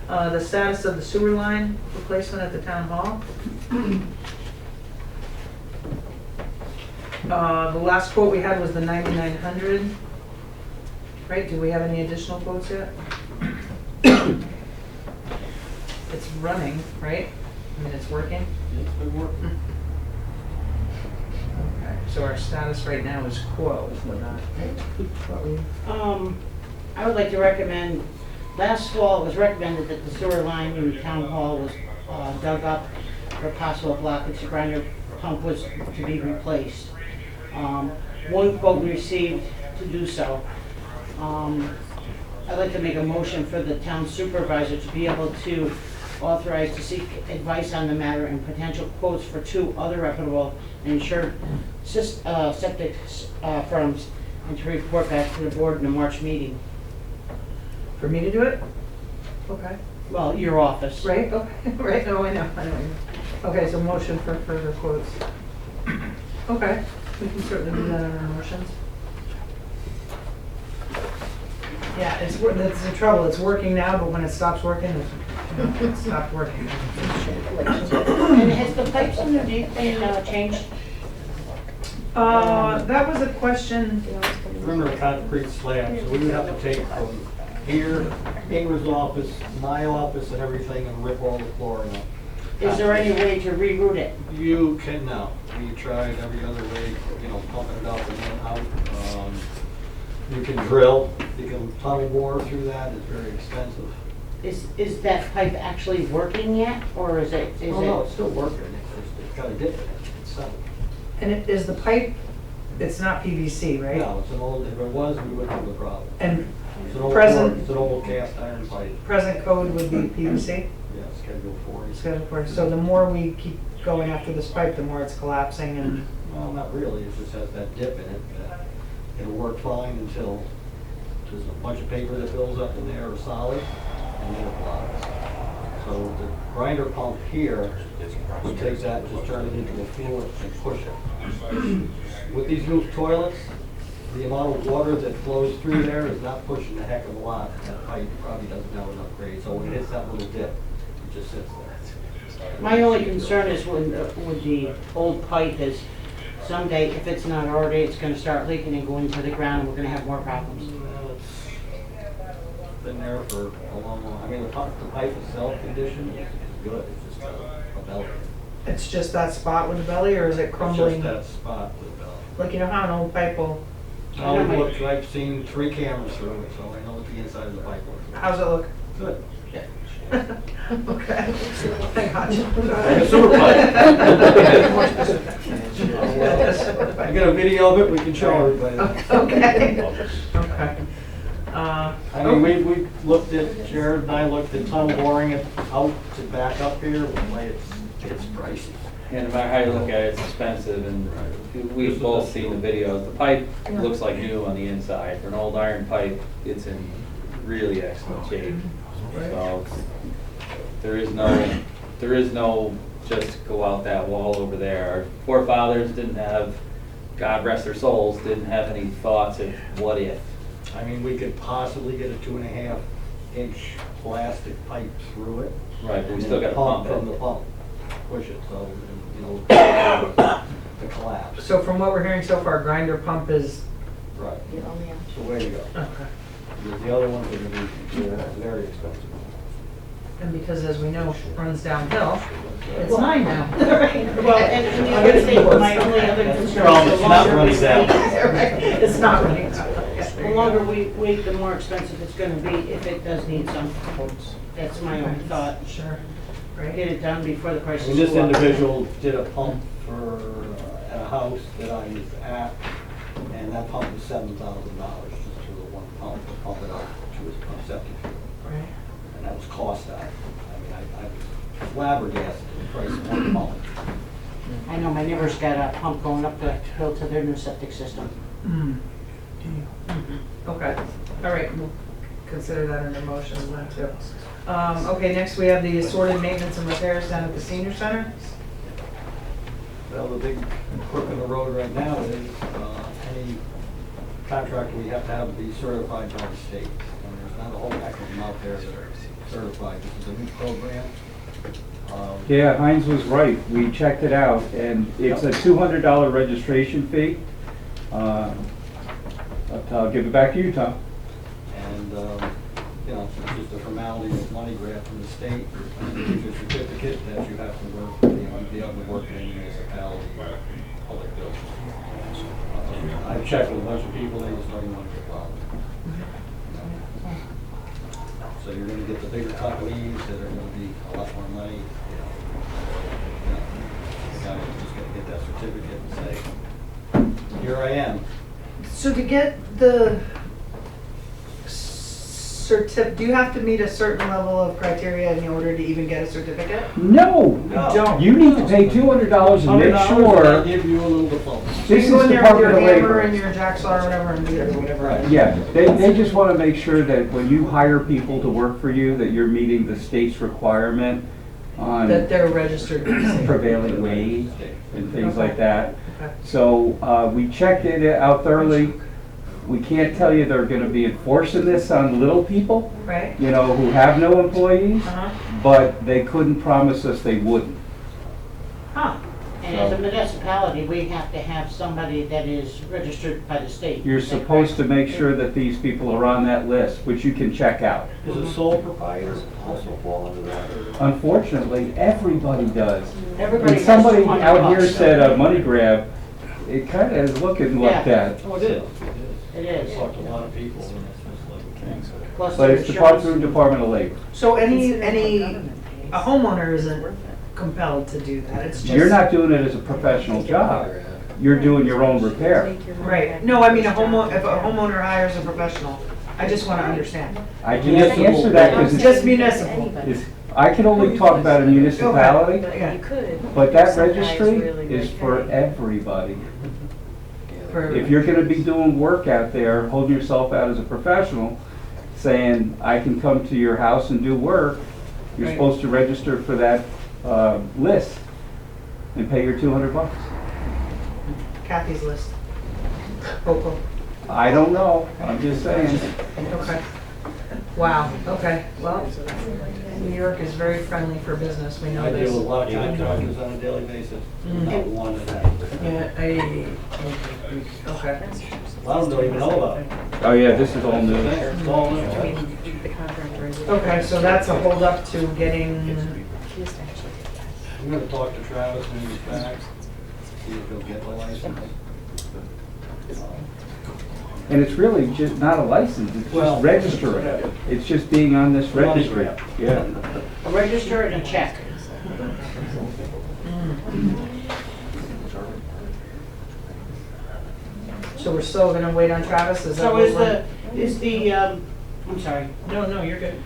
The status of the sewer line replacement at the town hall. The last quote we had was the 9,900. Right, do we have any additional quotes yet? It's running, right? I mean, it's working? It's been working. Okay, so our status right now is quo, but not, what we, I would like to recommend, last fall it was recommended that the sewer line in the town hall was dug up for possible blockage. The grinder pump was to be replaced. One quote we received to do so. I'd like to make a motion for the town supervisor to be able to authorize to seek advice on the matter and potential quotes for 2 other reputable and insured septic firms, and to report back to the board in the March meeting. for me to do it? Okay. Well, your office. Right, okay, right, no, I know. Okay, so motion for further quotes. Okay, we can certainly do that on our motions. Yeah, that's the trouble, it's working now, but when it stops working, it stopped working. And has the pipes underneath been changed? That was a question, Remember a concrete slab, so we would have to take from here, Ingrid's office, my office and everything and rip all the flooring up. Is there any way to reroute it? You can now. We tried every other way, pumping it up and then out. You can drill, you can tunnel bore through that, it's very expensive. Is that pipe actually working yet, or is it? Oh, no, it's still working, it's got a dip in it, it's settled. and is the pipe, it's not PVC, right? No, it's an old, if it was, we wouldn't have a problem. And It's an old, present- it's an old cast iron pipe, present code would be PVC? yeah, Schedule 40. Schedule for, so the more we keep going after this pipe, the more it's collapsing and, Well, not really, it just has that dip in it. It'll work fine until there's a bunch of paper that builds up in there or solid, and then it blocks. So the grinder pump here, we take that and just turn it into a fluid and push it. With these new toilets, the amount of water that flows through there is not pushing a heck of a lot. That pipe probably doesn't have enough grade, so when it hits that little dip, it just sits there. My only concern is with the old pipe is someday, if it's not already, it's gonna start leaking and going into the ground, and we're gonna have more problems. Well, it's been there for a long, I mean, the pipe itself condition is good, it's just a belly. it's just that spot with the belly, or is it It's crumbling? just that spot with the belly. Like, you know how an old pipe will, I've seen 3 cameras through it, so I know what the inside of the pipe looks how's it look? like. Good. Okay. I got you. Like a sewer pipe. I got a video of it, we can show everybody. Okay. Okay. I mean, we looked at, Jared and I looked at tunnel boring it out to back up here, but boy, it's pricey. And no matter how you look at it, it's expensive, and we've both seen the videos. The pipe looks like new on the inside. For an old iron pipe, it's in really excellent shape. So there is no just go out that wall over there. Our forefathers didn't have, God rest their souls, didn't have any thoughts of what if. I mean, we could possibly get a 2.5-inch plastic pipe through it. Right, but we still got to pump From the it. pump, push it, so, the collapse. So from what we're hearing so far, grinder pump is, Right, Yeah, oh, yeah. it's the way to go. okay. The other ones are gonna be very expensive. And because as we know, runs downhill, it's mine now. Well, and the other thing, my only other concern Well, is it's the not longer running we down. wait, It's not running down. the longer we wait, the more expensive it's gonna be if it does need some. That's my only thought. Sure, right? Get it done before the I prices mean, this go up. individual did a pump at a house that I was at, and that pump was $7,000 just for the one pump, to pump it out to his septic field. Right. And that was cost out. I mean, I was flabbergasted at the price of one pump. I know my neighbor's got a pump going up the hill to their new septic system. Mm. Okay, all right, we'll consider that under motion then too. Okay, next we have the assorted maintenance and repairs down at the senior center. Well, the big crook in the road right now is any contractor we have to have be certified by the state. And there's not a whole heck of them out there that are certified. This is a new program. Yeah, Heinz was right. We checked it out, and it's a $200 registration fee. I'll give it back to you, Tom. And, it's just a formality of money grab from the state. And it gives you a certificate that you have to work, be able to work in a municipality, public building. I've checked with a bunch of people, they just don't even want to get involved. So you're gonna get the bigger companies that are gonna be a lot more money, The guys are just gonna get that certificate and say, here I am. So to get the do you have to meet a certain level of criteria in order to even get a certificate? No, No. you don't. You need to pay $200 and make $100 sure. and they give you a little diploma. So This you go is in there with your Department of hammer and Labor. your jacksaw or whatever and do whatever. Right. Yeah, they just want to make sure that when you hire people to work for you, that you're meeting the state's requirement That on they're registered with the state. prevailing wage and things like that. Okay. So we checked it out thoroughly. We can't tell you they're going to be enforcing this on little people, Right? who have no employees, Uh-huh. but they couldn't promise us they wouldn't. Huh. And as a municipality, we have to have somebody that is registered by the state. You're Is that supposed to correct? make sure that these people are on that list, which you can check out. Is it sole proprietors also fall under that? or- Unfortunately, everybody does. Everybody When has somebody 200 out here bucks. said a money grab, it kind of is looking like Yeah. that. Oh, it is. It I is. talked to a lot of people, and it's just like, Plus But their it's insurance. through Department of Labor. So a homeowner isn't compelled to do that, it's just. You're not doing it as a professional job. You're doing your own repair. Right, no, I mean, if a homeowner hires a professional, I just wanna understand. I can't answer that It's because just municipal. I can only talk about a municipality, Yeah. but that registry is for everybody. If you're gonna be doing work out there, holding yourself out as a professional, saying, I can come to your house and do work, you're Right. supposed to register for that list and pay your $200. Kathy's list. Vocal. I don't know, I'm just saying. Okay. Wow, okay, well, New York is very friendly for business, we know I deal this. with a lot of contractors on a daily basis, not one of them. Yeah, okay. A lot of them don't even know about it. Oh yeah, this is all new. It's all new. Okay, so that's a hold up to getting, I'm gonna talk to Travis when he's back, see if he'll get the license. And it's really just not a license, it's Well- just registering. It's just being on this registry. Yeah. A register and a check. so we're still gonna wait on Travis, is that So what is we're? I'm sorry, No, you're good.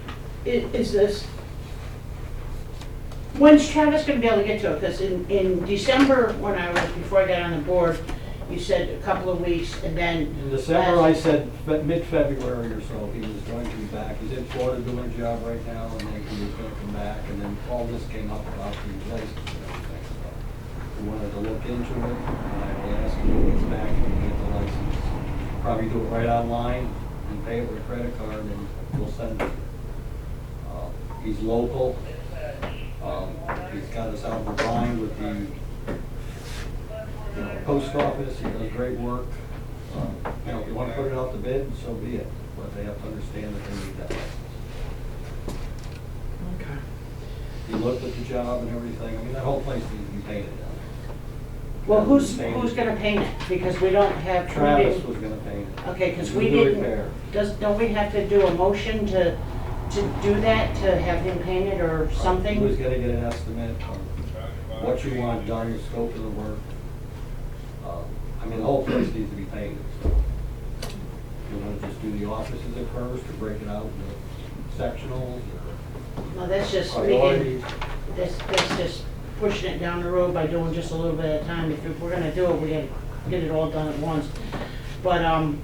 is this, when's Travis gonna be able to get to it? Because in December, before I got on the board, you said a couple of weeks and then. In December, I said mid-February or so, he was going to be back. He's in Florida doing a job right now, and then he was gonna come back, and then all this came up about the license and everything, so. We wanted to look into it, and I will ask him when he gets back if we can get the license. Probably do it right online and pay it with a credit card, and we'll send it. He's local. He's got us out of the line with the post office, he does great work. If you want to put it out to bid, so be it, but they have to understand that they need that license. Okay. He looked at the job and everything, I mean, that whole place needs to be painted down Well, who's gonna paint it? Because we don't have. there. Travis was gonna paint it. Okay, because Do we the didn't, repair. don't we have to do a motion to do that, to have him paint it or He was something? gonna get an estimate of what you want done, the scope of the work. I mean, the whole place needs to be painted, so. You want to just do the offices at first, or break it out into sectionals, No, that's just or making, priorities? that's just pushing it down the road by doing just a little bit at a time. If we're gonna do it, we gotta get it all done at once. But, and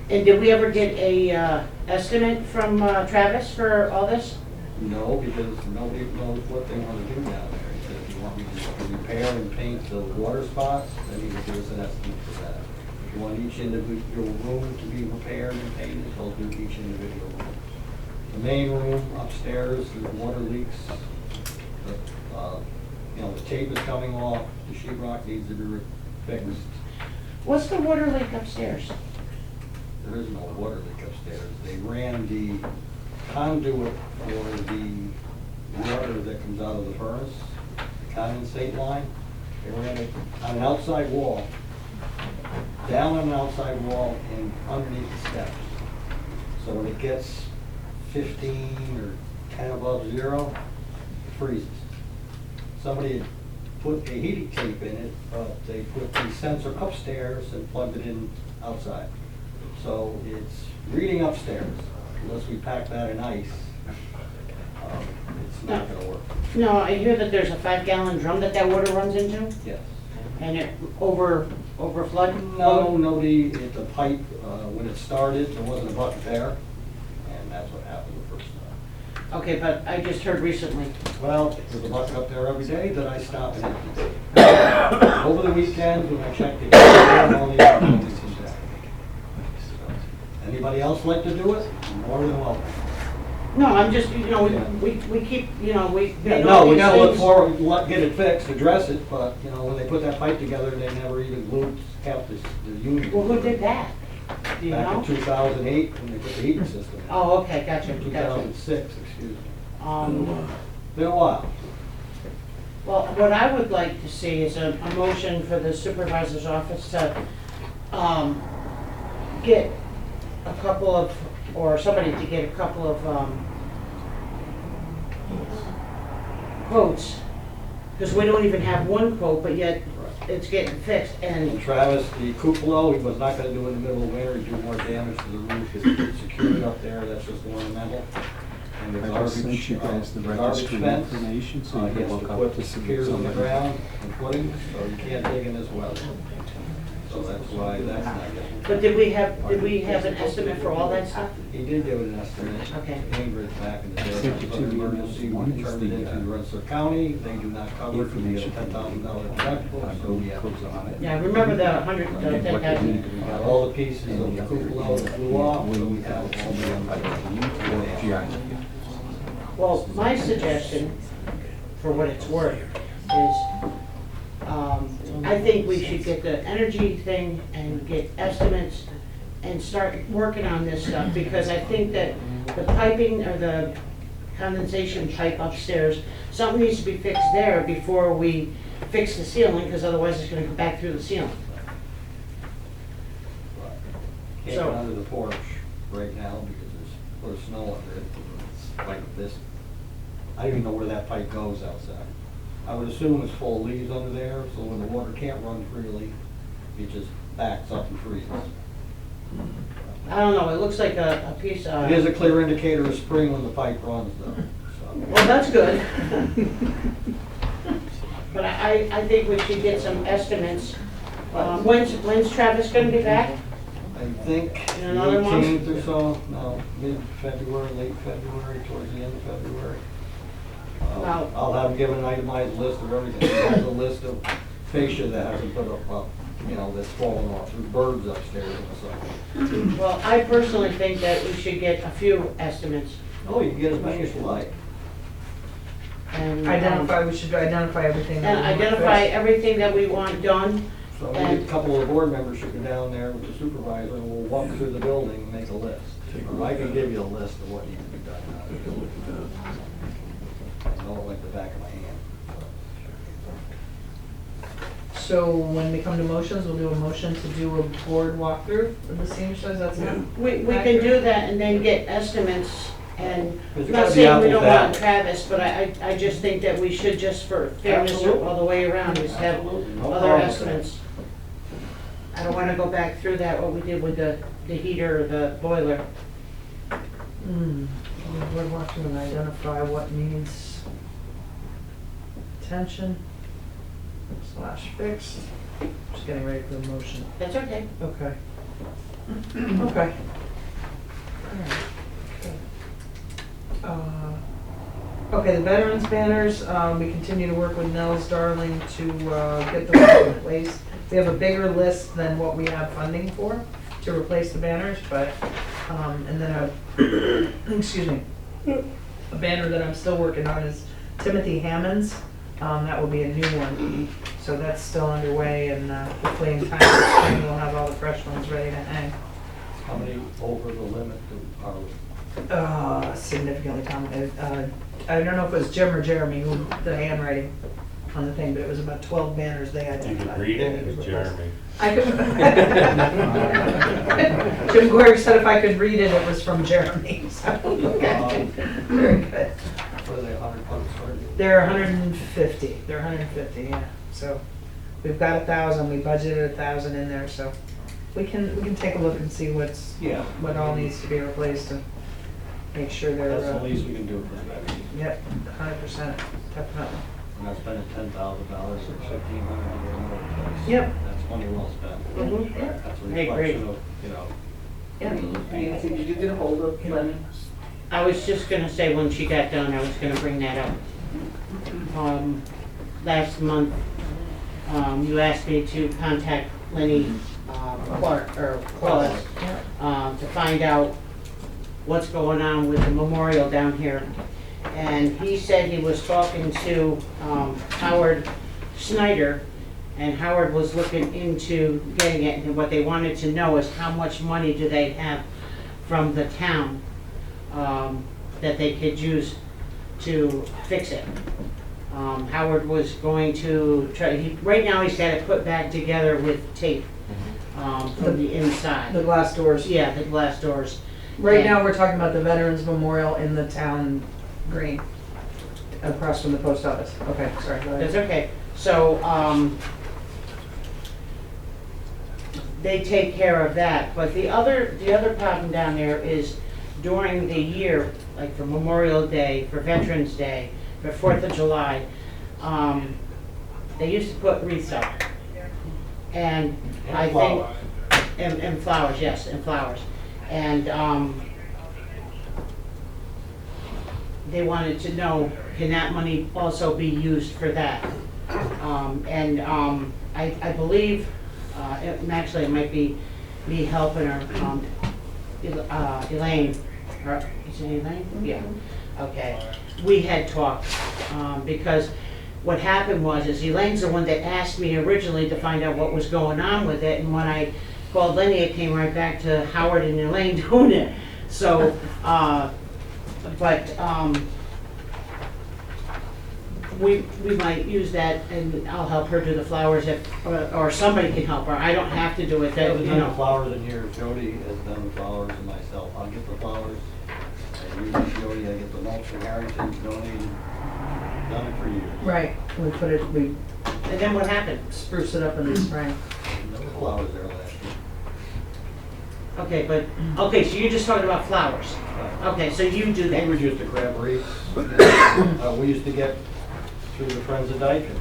did we ever get a, estimate from, Travis for all this? No, because nobody knows what they want to do down there. He said, if you want me to repair and paint the water spots, then he will give us an estimate for that. If you want each individual room to be repaired and painted, they'll do each individual room. The main room upstairs, the water leaks, the tape is coming off, the sheet rock needs to be fixed. What's the water leak upstairs? There is no water leak upstairs. They ran the conduit for the water that comes out of the furnace, the condensate line. They ran it on an outside wall, down on an outside wall and underneath the steps. So when it gets 15 or 10 above zero, it freezes. Somebody had put a heating tape in it, but they put the sensor upstairs and plugged it in outside. So it's reading upstairs, unless we pack that in ice, it's not gonna work. No, I hear that there's a 5-gallon drum that water runs into, Yes. and it over flood? No, the pipe, when it started, there wasn't a bucket there, and that's what happened the first time. Okay, but I just heard recently. Well, there's a bucket up there every day that I stop and empty. Over the weekend, when I checked it, all the utilities is down. Anybody else like to do it? More than welcome. No, I'm just, you know, we keep, you know, we. Yeah, made no, all we these gotta look things. forward, get it fixed, address it, but, you know, when they put that pipe together, they never even glued half the unit. Well, who did that? Do you Back in know? 2008, when they put the heating system in. Oh, okay, gotcha, gotcha. 2006, excuse me. Um, Been a while. Well, what I would like to see is a motion for the supervisor's office to, get a couple of, or somebody to get a couple of, quotes. Because we don't even have one quote, but yet it's getting fixed, And and, Travis, the cupola, he was not gonna do it in the middle of winter, he'd do more damage to the roof, it's secured up there, that's just ornamental. And the I just garbage, sent you guys the garbage registry fence, information, so he you can has to look up put to the see piers in the somebody. ground and footings, so you can't dig in this weather. So that's why that's not getting. but did we have an estimate for all that stuff? He did give it an estimate. Okay. Cambridge back in the day, Sent you but two emergency, emails. we One is turned it the, into Rensselaer County, they do not cover it, because we have a $10,000 deductible, so we have to go on it. Yeah, I remember the 100, What they 10,000. need to be We got done. all the pieces of the cupola that flew off, so we have all the. Yeah. Well, my suggestion, for what it's worth, is, I think we should get the energy thing and get estimates and start working on this stuff, because I think that the piping or the condensation pipe upstairs, something needs to be fixed there before we fix the ceiling, because otherwise it's gonna go back through the ceiling. Can't So- get under the porch right now because there's a foot of snow under it. It's like this. I don't even know where that pipe goes outside. I would assume it's full of leaves under there, so when the water can't run freely, it just backs up and freezes. I don't know, it looks like a piece of. It is a clear indicator of spring when the pipe runs though, so. Well, that's good. But I think we should get some estimates. When's Travis gonna be back? I think In another month? 18th or so, no, mid-February, late February, towards the end of February. Wow. I'll have him give an itemized list of everything. He has a list of fascia that hasn't put up, you know, that's fallen off through birds upstairs and stuff. Well, I personally think that we should get a few estimates Oh, you can get as many as you like. and. We should identify everything. that And Uh, we want identify fixed. everything that we want done. So maybe a couple of the board members should go down there with the supervisor and we'll walk through the building and make a list. Or I can give you a list of what needs to be done. I know it like the back of my hand. So when we come to motions, we'll do a motion to do a board walkthrough of the senior center, that's it? We can do that and then get estimates and, Because I'm you not gotta be saying we don't apples to want apples. Travis, but I just think that we should, just for fairness all the way around, just have Absolutely. No other problem. estimates. I don't wanna go back through that, what we did with the heater or the boiler. Board walkthrough and identify what needs attention / fixed. Just getting ready for the motion. That's okay. Okay. Okay. Okay, the veterans banners, we continue to work with Nels Darling to get those replaced. We have a bigger list than what we have funding for to replace the banners, but, and then excuse me, a banner that I'm still working on is Timothy Hammond's. That will be a new one. So that's still underway, and hopefully in time for spring we'll have all the fresh ones ready to hang. How many over the limit are we? Significantly common. I don't know if it was Jim or Jeremy who, the handwriting on the thing, but it was about 12 banners they identified. read it as Jeremy. I could. Jim Gorg said if I could read it, it was from Jeremy. So, okay. Very good. What are they, 100 bucks for it? They're 150. They're 150, yeah. So we've got 1,000. We budgeted 1,000 in there, so we can take a look and see what all needs to be replaced and make sure they're. That's the least we can do for the veterans. Yep, 100%, definitely. We're not spending $10,000 or $1,500 to get another place. Yep. That's money well spent. Mhm. That's a I agree. reflection of, you know. Nancy, did you get a hold of Lenny? I was just gonna say when she got done, I was gonna bring that up. Last month, you asked me to contact Lenny Clark, or Claus, to find out what's going on with the memorial down here. And he said he was talking to Howard Snyder, and Howard was looking into getting it, and what they wanted to know is how much money do they have from the town that they could use to fix it. Howard was going to try, right now he's got it put back together with tape from the inside. The glass doors. Yeah, the glass doors. Right And- now, we're talking about the Veterans Memorial in the town green, across from the post office. Okay, sorry, go That's ahead. okay. So, they take care of that. But the other problem down there is during the year, like for Memorial Day, for Veterans Day, for 4th of July, they used to put wreaths up. And I think, and flowers, yes, and flowers. And, they wanted to know, can that money also be used for that? I believe, actually it might be me helping her, Elaine, or, is it Elaine? Yeah, okay. We had talked, because what happened was, is Elaine's the one that asked me originally to find out what was going on with it, and when I called Lenny, it came right back to Howard and Elaine doing it. So, we might use that, and I'll help her do the flowers if, or somebody can help her. I don't have to do it, that, I've you done the know. flowers in here, Jody has done the flowers and myself. I'll get the flowers, I use Jody, I get the mulch from Harrington donated, done it for years. Right, we put it, we And then what happened? spruce it up in the spring. There were flowers there last year. Okay, but, okay, so you're just talking about flowers. Okay, so you do that. Neighbors used to grab wreaths. We used to get through the Friends of Dayton,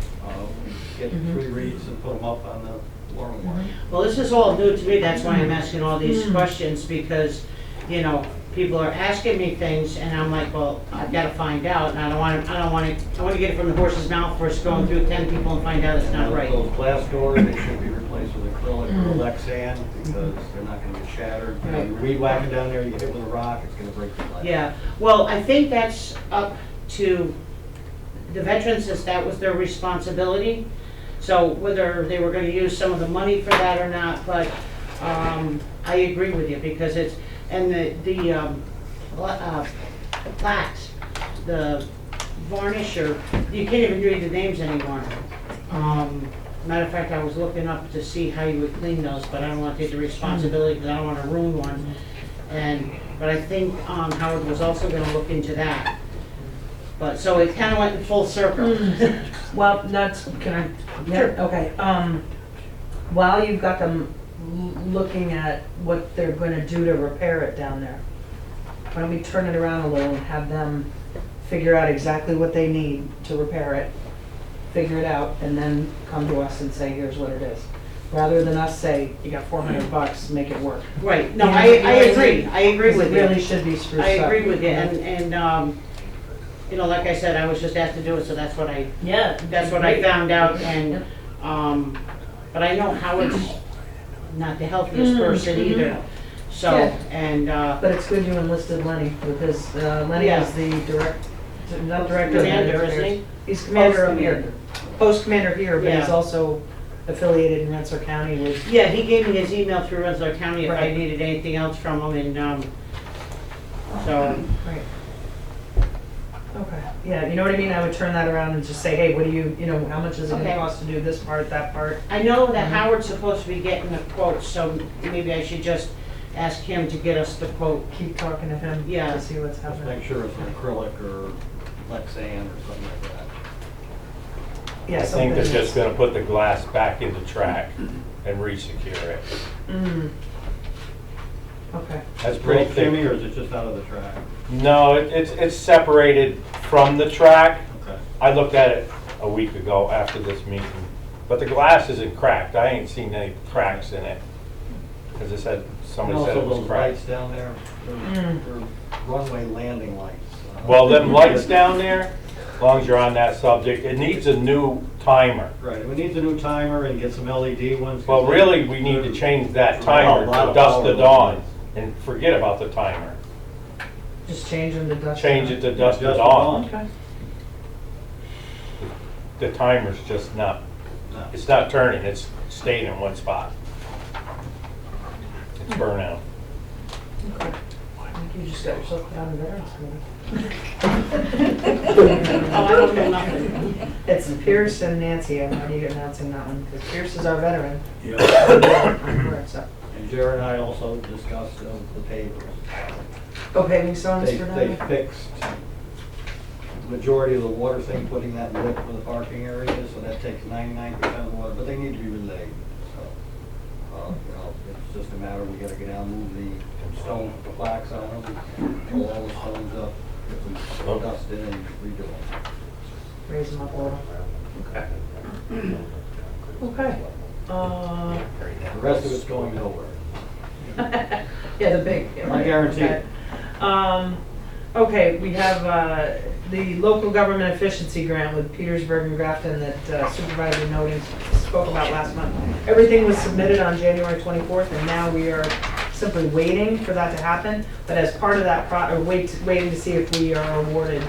get 3 wreaths and put them up on the warm wall. Well, this is all new to me, that's why I'm asking all these questions, because, you know, people are asking me things, and I'm like, well, I've gotta find out, and I want to get it from the horse's mouth first, going through 10 people and find out it's not right. Those glass doors, they should be replaced with acrylic or Lexan, because they're not gonna get shattered. You know, Right. you're weed whacking down there, you hit with a rock, it's gonna break the glass. Yeah, well, I think that's up to the veterans, as that was their responsibility. So whether they were gonna use some of the money for that or not, but, I agree with you, because it's, and the plaques, the varnish, or, you can't even read the names anymore. Matter of fact, I was looking up to see how you would clean those, but I don't wanna take the responsibility, because I don't wanna ruin one. But I think, Howard was also gonna look into that. But, so it kinda went in full circle. Well, that's, can I? Yeah, okay. While you've got them looking at what they're gonna do to repair it down there, why don't we turn it around a little and have them figure out exactly what they need to repair it, figure it out, and then come to us and say, here's what it is. Rather than us say, you got $400, make it work. Right, no, You know, I agree, I agree with It you. really should be spruced up. I agree with you, and, you know, like I said, I was just asked to do it, so that's what I found out, and, but I know Howard's not the healthiest person either, so, Yeah. and, But it's good you enlisted Lenny, because Lenny Yeah. is the not director. of Commander, Veterans isn't he? Affairs. He's commander Post up here. Post commander here, but he's Yeah. also affiliated in Rensselaer County with. yeah, he gave me his email through Rensselaer County if I Right. needed anything else from him, and, so, Right. Okay, yeah, you know what I mean? I would turn that around and just say, hey, what do you, how much is it gonna Okay. cost to do this part, that part? I know that Howard's supposed to be getting a quote, so maybe I should just ask him to get us the quote. Keep talking to him Yeah. to see what's Just happening. make sure it's an acrylic or Lexan or something like that. Yeah, I think they're something just gonna put the glass back in the track and re-secure it. Mm. Okay. That's pretty Rope shimmy, thick. or is it just out of the track? No, it's separated from the track. Okay. I looked at it a week ago after this meeting, but the glass isn't cracked. I ain't seen any cracks in it. Because it said, somebody And said it also was those cracked. lights down there, they're runway landing lights. Well, them lights down there, as long as you're on that subject, it needs a new timer. Right, we need the new timer and get some LED ones. Well, really, we need to change that A timer lot to of dusk power to those dawn lights. and forget about the timer. Just change them to dusk. change it to dusk to Dusk to dawn. Okay. The timer's just not, No. it's not turning, it's staying in one spot. It's burnout. You just got yourself put on the veterans Oh, I don't know nothing. It's Pierce and Nancy, I'm already announcing that one, because Pierce is our veteran. Yeah. So. And Jared and I also discussed the pavers. Go paving stones They for now? fixed the majority of the water thing, putting that lip for the parking area, so that takes 99% of the water, but they need to be relayed. So, you know, it's just a matter, we gotta get down, move the stone plaques on them, pull all the stones up, get them dusted and redo them. Raise them up a little. Okay. Okay. The rest of it's going nowhere. Yeah, the big. I guarantee it. Okay, we have the local government efficiency grant with Petersburg and Grafton that Supervisor Noden spoke about last month. Everything was submitted on January 24th, and now we are simply waiting for that to happen. But as part of that, waiting to see if we are awarded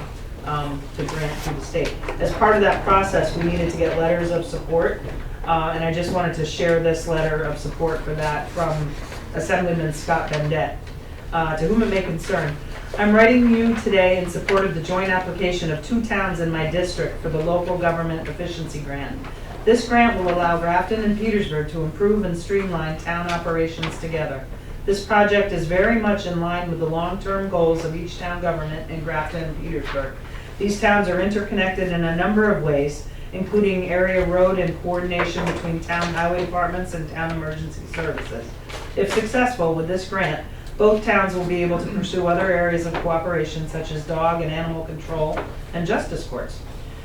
the grant through the state. As part of that process, we needed to get letters of support, and I just wanted to share this letter of support for that from Assemblyman Scott Bendet. To whom it may concern, I'm writing you today in support of the joint application of 2 towns in my district for the local government efficiency grant. This grant will allow Grafton and Petersburg to improve and streamline town operations together. This project is very much in line with the long-term goals of each town government in Grafton and Petersburg. These towns are interconnected in a number of ways, including area road and coordination between town highway departments and town emergency services. If successful with this grant, both towns will be able to pursue other areas of cooperation such as dog and animal control and justice courts.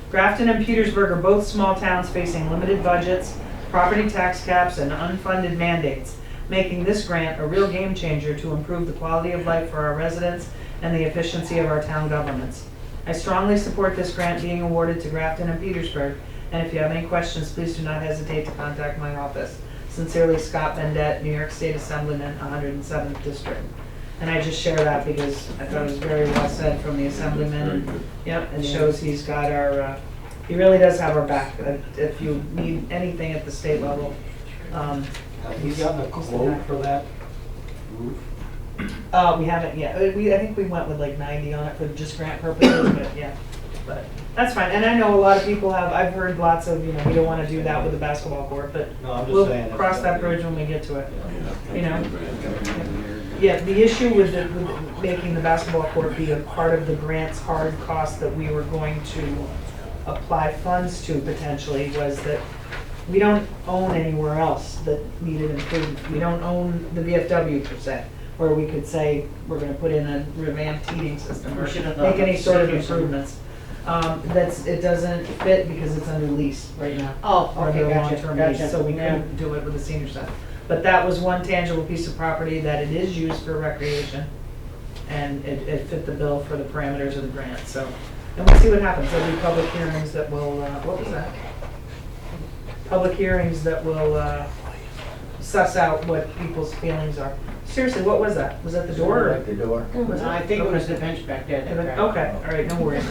Grafton and Petersburg are both small towns facing limited budgets, property tax caps, and unfunded mandates, making this grant a real game changer to improve the quality of life for our residents and the efficiency of our town governments. I strongly support this grant being awarded to Grafton and Petersburg, and if you have any questions, please do not hesitate to contact my office. Sincerely, Scott Bendet, New York State Assemblyman, 107th District. And I just share that because I thought it was very well said from the Assemblyman. Yep, it shows he's got our, he really does have our back. If you need anything at the state level. Have you gotten a quote for that roof? We haven't yet. I think we went with like 90 on it for just grant purposes, but yeah. But that's fine. And I know a lot of people have, I've heard lots of, you know, we don't want to do that with the basketball court, but No, I'm just we'll saying. cross that bridge when we get to it. You know? Yeah, the issue with making the basketball court be a part of the grant's hard cost that we were going to apply funds to potentially was that we don't own anywhere else that needed improvement. We don't own the VFW per se, where we could say we're gonna put in a revamped heating system or We should have make any sort of thought of improvements. It doesn't fit because it's under lease right now. Oh, Or okay, the gotcha, long-term gotcha. lease, so we Yeah. couldn't do it with the senior center. But that was one tangible piece of property that it is used for recreation, and it fit the bill for the parameters of the grant, so. And we'll see what happens, there'll be public hearings that will, what was that? Public hearings that will, suss out what people's feelings are. Seriously, what was that? Was that the door or? The door. Was I it? think it Okay. was the bench back there that cracked. Okay, all right, no worries. A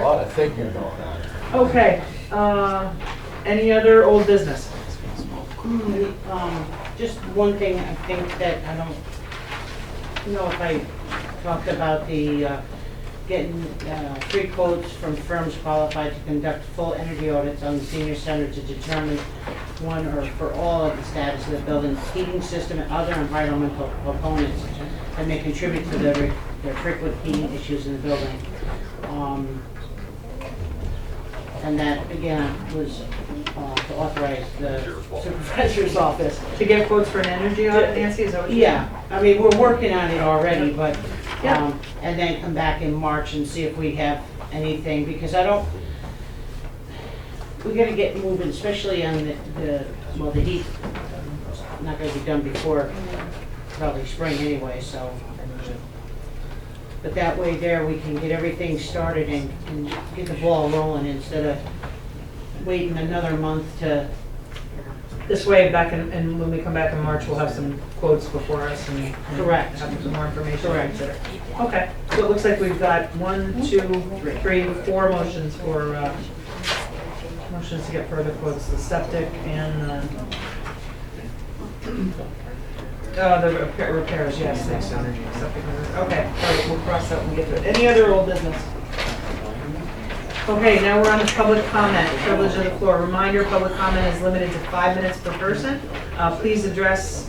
lot of thinking going on. Okay, any other old business? Just one thing, I think that, I don't know if I talked about the, getting 3 quotes from firms qualified to conduct full energy audits on the senior center to determine one or for all of the status of the building's heating system and other environmental components that may contribute to the frequent heating issues in the building. And that, again, was to authorize the supervisor's office. To get quotes for an energy audit, Nancy, is that what you? Yeah, I mean, we're working on it already, but, Yeah. and then come back in March and see if we have anything, because we gotta get moving, especially on the heat. Not gonna be done before probably spring anyway, so. But that way there, we can get everything started and get the ball rolling instead of waiting another month to This way, and when we come back in March, we'll have some quotes before us and Correct. have some more information to Correct. consider. Okay, so it looks like we've got 1, 2, 3, 4 motions for, motions to get further quotes, the septic and, the repairs, yes. Septic repairs. Okay, all right, we'll cross that when we get to it. Any other old business? Okay, now we're on the public comment, privilege of the floor. Reminder, public comment is limited to 5 minutes per person. Please address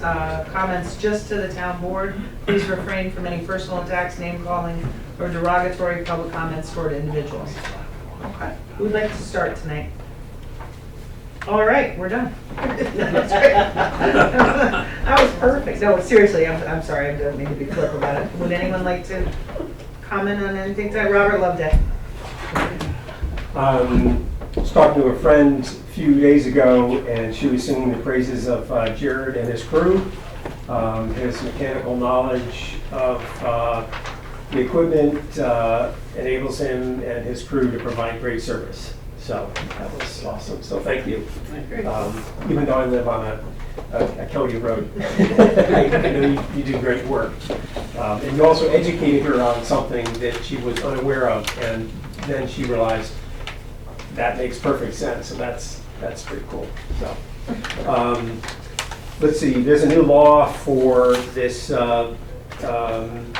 comments just to the town board. Please refrain from any personal attacks, name calling, or derogatory public comments toward individuals. Okay, who would like to start tonight? All right, we're done. That's great. That was perfect. No, seriously, I'm sorry, I don't mean to be flip about it. Would anyone like to comment on anything tonight? Robert Loveday. I was talking to a friend a few days ago, and she was singing the praises of Jared and his crew. His mechanical knowledge of the equipment enables him and his crew to provide great service. So that was awesome. So thank you. Even though I live on a county road, I know you do great work. And you also educated her on something that she was unaware of, and then she realized that makes perfect sense. So that's pretty cool. So let's see. There's a new law for this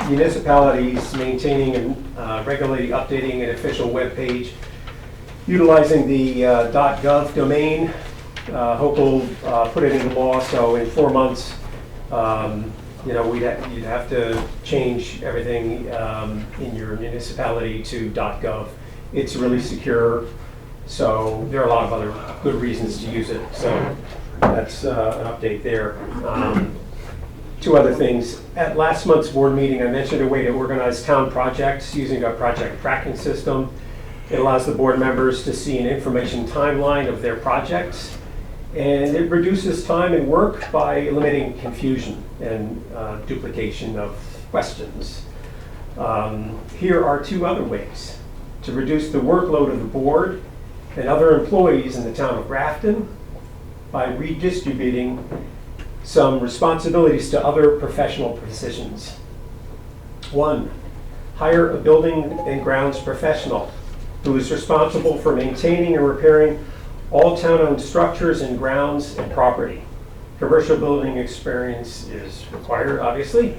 municipalities maintaining and regularly updating an official web page utilizing the .gov domain. Hope will put it into law. So in 4 months, you'd have to change everything in your municipality to .gov. It's really secure. So there are a lot of other good reasons to use it. So that's an update there. 2 other things. At last month's board meeting, I mentioned a way to organize town projects using a project tracking system. It allows the board members to see an information timeline of their projects, and it reduces time and work by eliminating confusion and duplication of questions. Here are 2 other ways to reduce the workload of the board and other employees in the town of Grafton by redistributing some responsibilities to other professional positions. 1, hire a building and grounds professional who is responsible for maintaining and repairing all town-owned structures and grounds and property. Commercial building experience is required, obviously.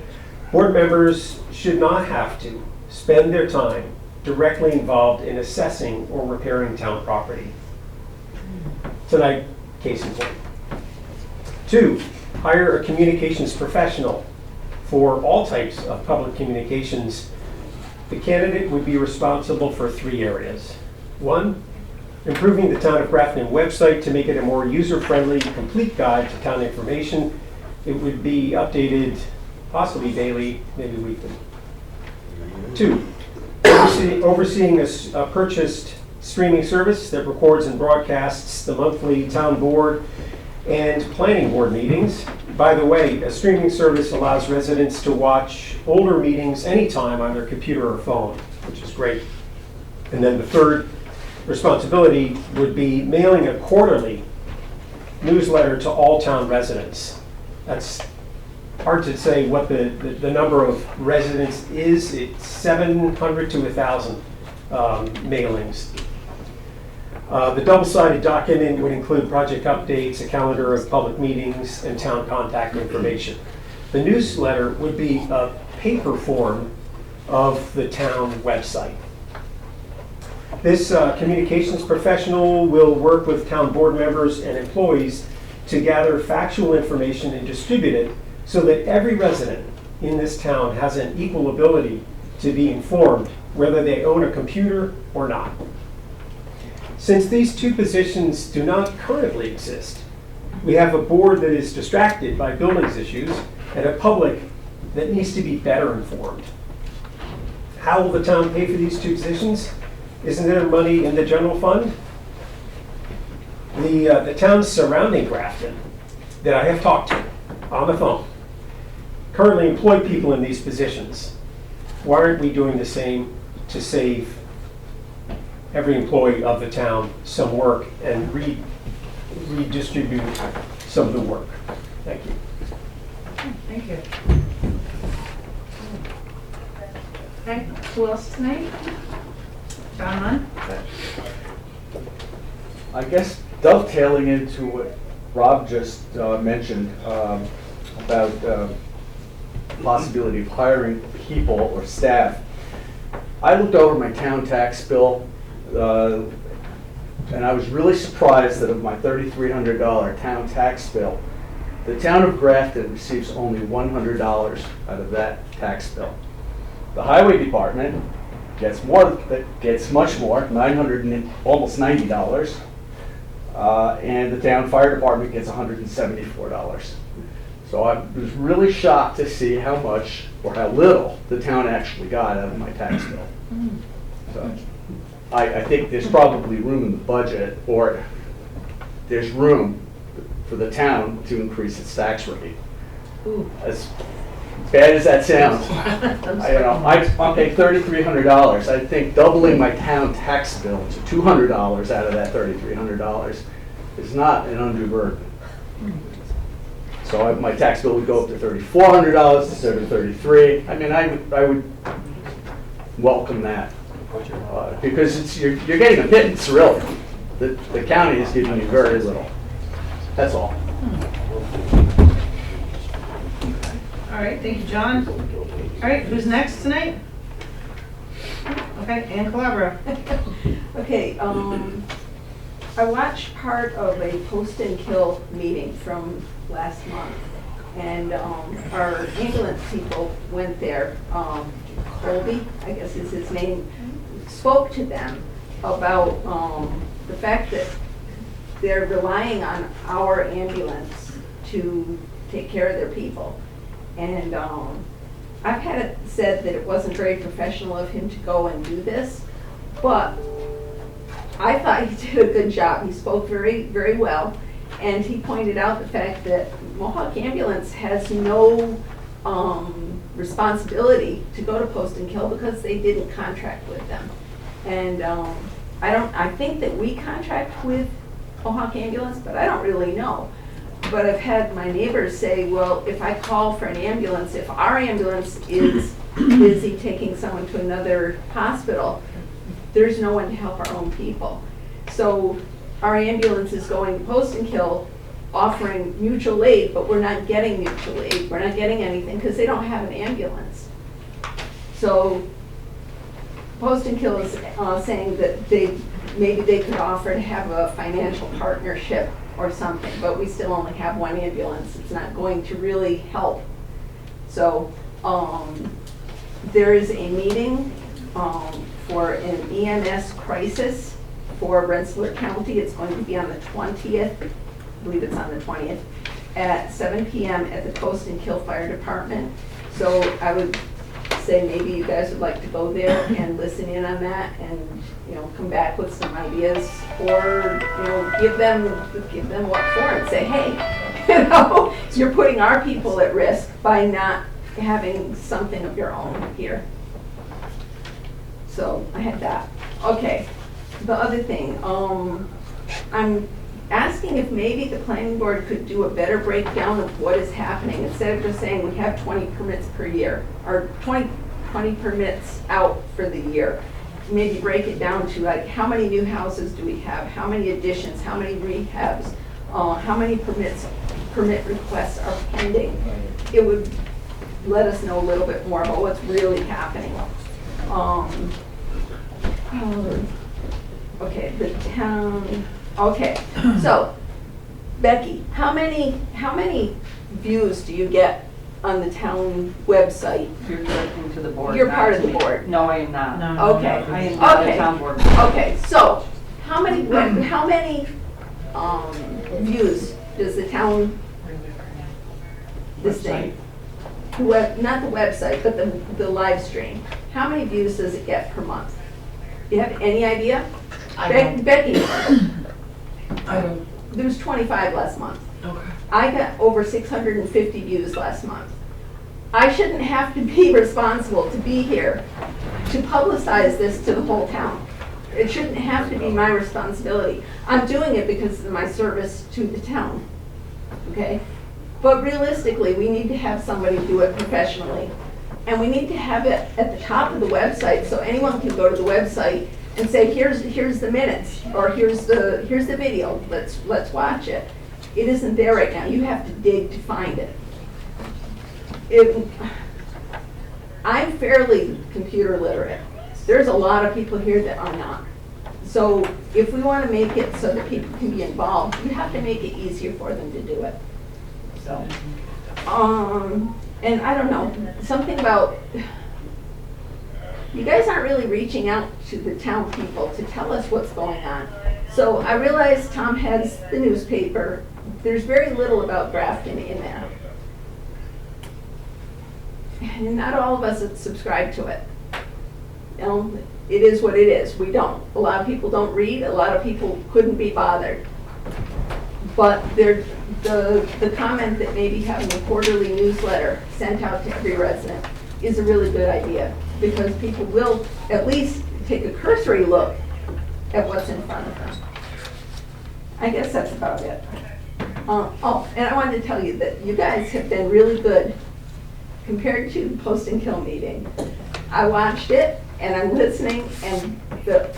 Board members should not have to spend their time directly involved in assessing or repairing town property. Tonight, case in point. 2, hire a communications professional for all types of public communications. The candidate would be responsible for 3 areas. 1, improving the Town of Grafton website to make it a more user-friendly, complete guide to town information. It would be updated possibly daily, maybe weekly. 2, overseeing a purchased streaming service that records and broadcasts the monthly town board and planning board meetings. By the way, a streaming service allows residents to watch older meetings anytime on their computer or phone, which is great. And then the 3rd responsibility would be mailing a quarterly newsletter to all town residents. That's hard to say what the number of residents is. It's 700 to 1,000 mailings. The double-sided document would include project updates, a calendar of public meetings, and town contact information. The newsletter would be a paper form of the town website. This communications professional will work with town board members and employees to gather factual information and distribute it so that every resident in this town has an equal ability to be informed, whether they own a computer or not. Since these 2 positions do not currently exist, we have a board that is distracted by buildings issues and a public that needs to be better informed. How will the town pay for these 2 positions? Isn't there money in the general fund? The towns surrounding Grafton that I have talked to on the phone currently employ people in these positions. Why aren't we doing the same to save every employee of the town some work and redistribute some of the work. Thank you. Thank you. Okay, who else tonight? John Munn? I guess dovetailing into what Rob just mentioned about possibility of hiring people or staff, I looked over my town tax bill and I was really surprised that of my $3,300 town tax bill, the town of Grafton receives only $100 out of that tax bill. The highway department gets much more, almost $90, and the town fire department gets $174. So I was really shocked to see how much or how little the town actually got out of my tax bill. So I think there's probably room in the budget, or there's room for the town to increase its tax rate. As bad as that sounds, I'm paying $3,300. I think doubling my town tax bill to $200 out of that $3,300 is not an undue burden. So my tax bill would go up to $3,400 instead of $3,300. I mean, I would welcome that because you're getting a pittance, really. The county is giving you very little. That's all. All right, thank you, John. All right, who's next tonight? Okay, Ann Calabro. Okay, I watched part of a post and kill meeting from last month, and our ambulance people went there. Colby, I guess is his name, spoke to them about the fact that they're relying on our ambulance to take care of their people. And I've had it said that it wasn't very professional of him to go and do this, but I thought he did a good job. He spoke very, very well, and he pointed out the fact that Mohawk Ambulance has no responsibility to go to post and kill because they didn't contract with them. And I think that we contract with Mohawk Ambulance, but I don't really know. But I've had my neighbors say, well, if I call for an ambulance, if our ambulance is busy taking someone to another hospital, there's no one to help our own people. So our ambulance is going to post and kill, offering mutual aid, but we're not getting mutual aid. We're not getting anything because they don't have an ambulance. So post and kill is saying that maybe they could offer to have a financial partnership or something, but we still only have one ambulance. It's not going to really help. So there is a meeting for an EMS crisis for Rensselaer County. It's going to be on the 20th, I believe it's on the 20th, at 7 p.m. at the Post and Kill Fire Department. So I would say maybe you guys would like to go there and listen in on that, and come back with some ideas, or give them what for, and say, hey, you're putting our people at risk by not having something of your own here. So I had that. Okay, the other thing, I'm asking if maybe the planning board could do a better breakdown of what is happening, instead of just saying we have 20 permits per year, or 20 permits out for the year. Maybe break it down to like how many new houses do we have, how many additions, how many rehabs, how many permit requests are pending. It would let us know a little bit more about what's really happening. Okay, the town. Okay, so Becky, how many views do you get on the town website? You're talking to the board. You're not part of to the me. board. No, I am not. No. Okay. I am not a town board member. Okay, so how many views does the town, this thing, not the website, but the live stream, how many views does it get per month? Do you have any idea? Becky, I don't. there was 25 last month. Okay. I got over 650 views last month. I shouldn't have to be responsible to be here to publicize this to the whole town. It shouldn't have to be my responsibility. I'm doing it because of my service to the town. okay? But realistically, we need to have somebody do it professionally. And we need to have it at the top of the website, so anyone can go to the website and say, here's the minutes, or here's the video, let's watch it. It isn't there right now, you have to dig to find it. I'm fairly computer literate. There's a lot of people here that are not. So if we want to make it so that people can be involved, you have to make it easier for them to do it. So, and I don't know, something about, you guys aren't really reaching out to the town people to tell us what's going on. So I realize Tom has the newspaper. There's very little about Grafton in there. And not all of us subscribe to it. You know, it is what it is. We don't. A lot of people don't read. A lot of people couldn't be bothered. But the comment that maybe having a quarterly newsletter sent out to every resident is a really good idea, because people will at least take a cursory look at what's in front of them. I guess that's about it. Oh, and I wanted to tell you that you guys have been really good compared to the Post and Kill meeting. I watched it and I'm listening, and the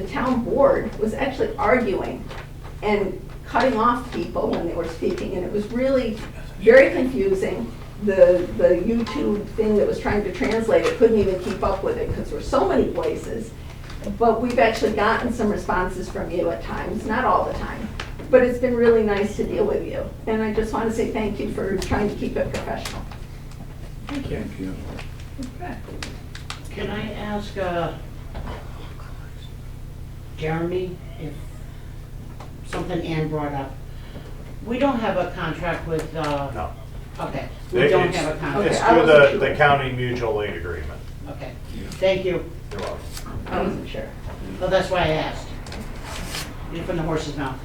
town board was actually arguing and cutting off people when they were speaking, and it was really very confusing. The YouTube thing that was trying to translate it couldn't even keep up with it because there were so many voices. But we've actually gotten some responses from you at times, not all the time. But it's been really nice to deal with you. And I just want to say thank you for trying to keep it professional. Thank you. Okay. Can I ask Jeremy if something Ann brought up? We don't have a contract with, No. okay, we don't have a contract. It's through the county mutual aid agreement. Okay, thank you. You're welcome. I wasn't sure. Well, that's why I asked. You're from the horse's mouth.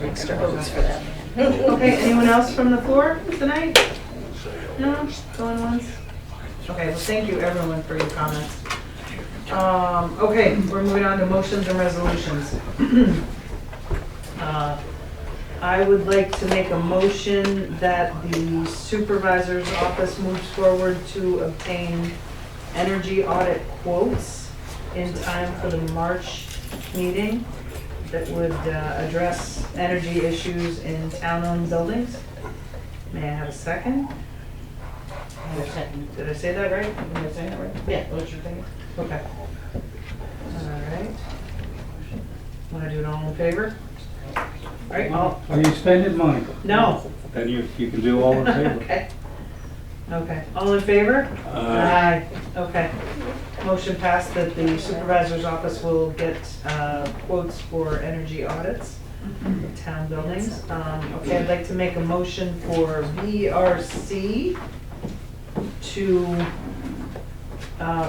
Extra votes for that. Okay, anyone else from the floor tonight? No, going once? Okay, well, thank you everyone for your comments. Okay, we're moving on to motions and resolutions. I would like to make a motion that the supervisor's office moves forward to obtain energy audit quotes in time for the March meeting that would address energy issues in town-owned buildings. May I have a second? I have a second. Did I say that right? Did I say that right? Yeah, what's your thing? Okay. All right. Want to do it all in favor? All right, all, Are you spending money? no. Then you can do all in favor. Okay. Okay, all in favor? Aye. Okay. Motion passed that the supervisor's office will get quotes for energy audits of town buildings. Okay, I'd like to make a motion for VRC to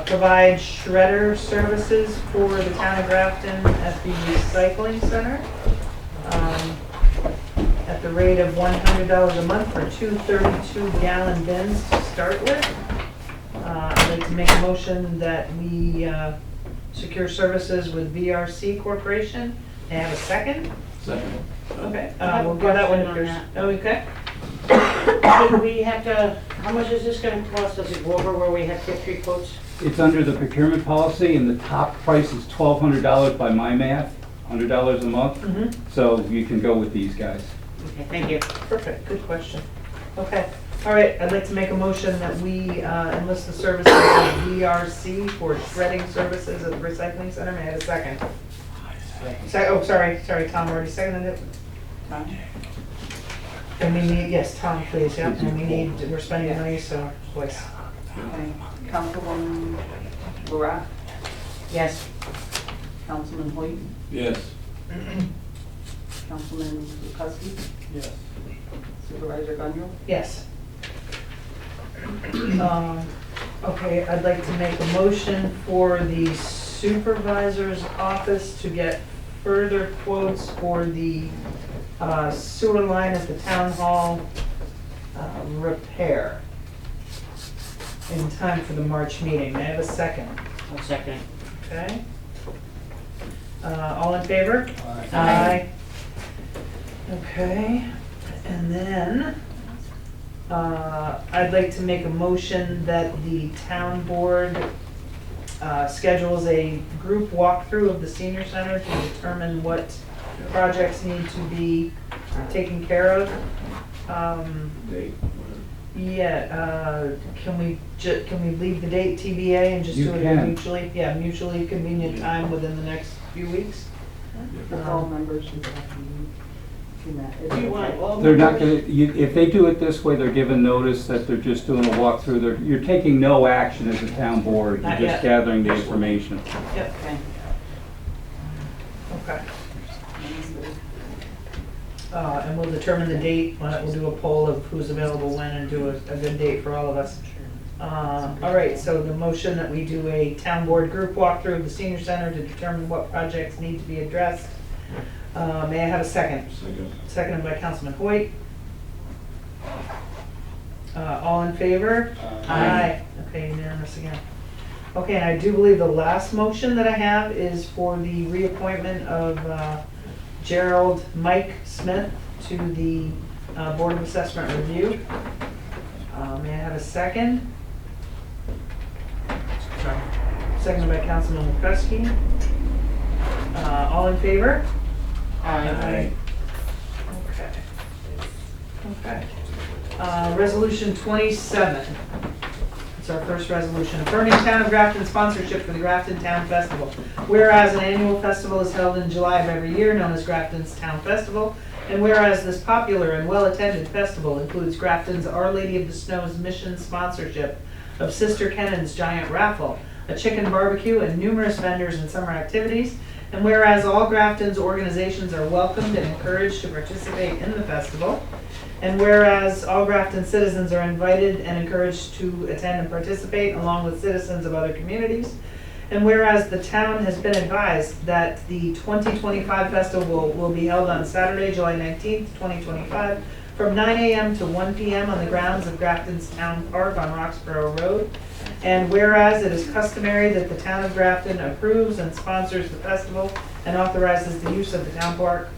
provide shredder services for the town of Grafton at the recycling center at the rate of $100 a month for two 32-gallon bins to start with. I'd like to make a motion that we secure services with VRC Corporation. May I have a second? Second. Okay, I have a we'll give that one question to on Chris. that. Okay. Should we have to, how much is this gonna cost? Does it go over where we have to get 3 quotes? It's under the procurement policy, and the top price is $1,200 by my math, $100 a month. Mhm. So you can go with these guys. Okay, thank you. Perfect, good question. Okay, all right, I'd like to make a motion that we enlist the services of VRC for shredding services at the recycling center. May I have a second? Oh, sorry, Tom already seconded it. Tom? And we need, yes, Tom, please, yeah, and we need, we're spending money, so, voice. Okay. Councilwoman Barak, Yes. Councilman Hoyt, Yes. Councilman Lukowski. Yes. Supervisor Gunjo. Yes. Okay, I'd like to make a motion for the supervisor's office to get further quotes for the sewer line at the town hall repair in time for the March meeting. May I have a second? I'll second it. Okay. All in favor? Aye. Okay, and then, I'd like to make a motion that the town board schedules a group walkthrough of the senior center to determine what projects need to be taken care of. Can we leave the date TBA and just You do it can. mutually convenient time within the next few weeks? With all members should have to meet in that. Do you want all They're not members? gonna, if they do it this way, they're given notice that they're just doing a walkthrough. You're taking no action as a town board. You're Not just yet. gathering the information. Yep. Okay. Okay. And we'll determine the date, we'll do a poll of who's available when and do a good date for all of us. All right, so the motion that we do a town board group walkthrough of the senior center to determine what projects need to be addressed. May I have a second? Seconded by Councilman Hoyt. All in favor? Aye. Okay, unanimous again. Okay, and I do believe the last motion that I have is for the reappointment of Gerald Mike Smith to the Board of Assessment Review. May I have a second? Seconded by Councilman McCuskey. All in favor? Aye. Okay. Okay. Resolution 27. It's our first resolution. Affirming Town of Grafton sponsorship for the Grafton Town Festival. Whereas an annual festival is held in July of every year, known as Grafton's Town Festival, and whereas this popular and well-attended festival includes Grafton's Our Lady of the Snow's mission sponsorship of Sister Kennan's Giant Raffle, a chicken barbecue, and numerous vendors and summer activities, and whereas all Grafton's organizations are welcomed and encouraged to participate in the festival, and whereas all Grafton citizens are invited and encouraged to attend and participate along with citizens of other communities, and whereas the town has been advised that the 2025 festival will be held on Saturday, July 19th, 2025, from 9 a.m. to 1 p.m. on the grounds of Grafton's Town Park on Roxborough Road. And whereas it is customary that the town of Grafton approves and sponsors the festival and authorizes the use of the town park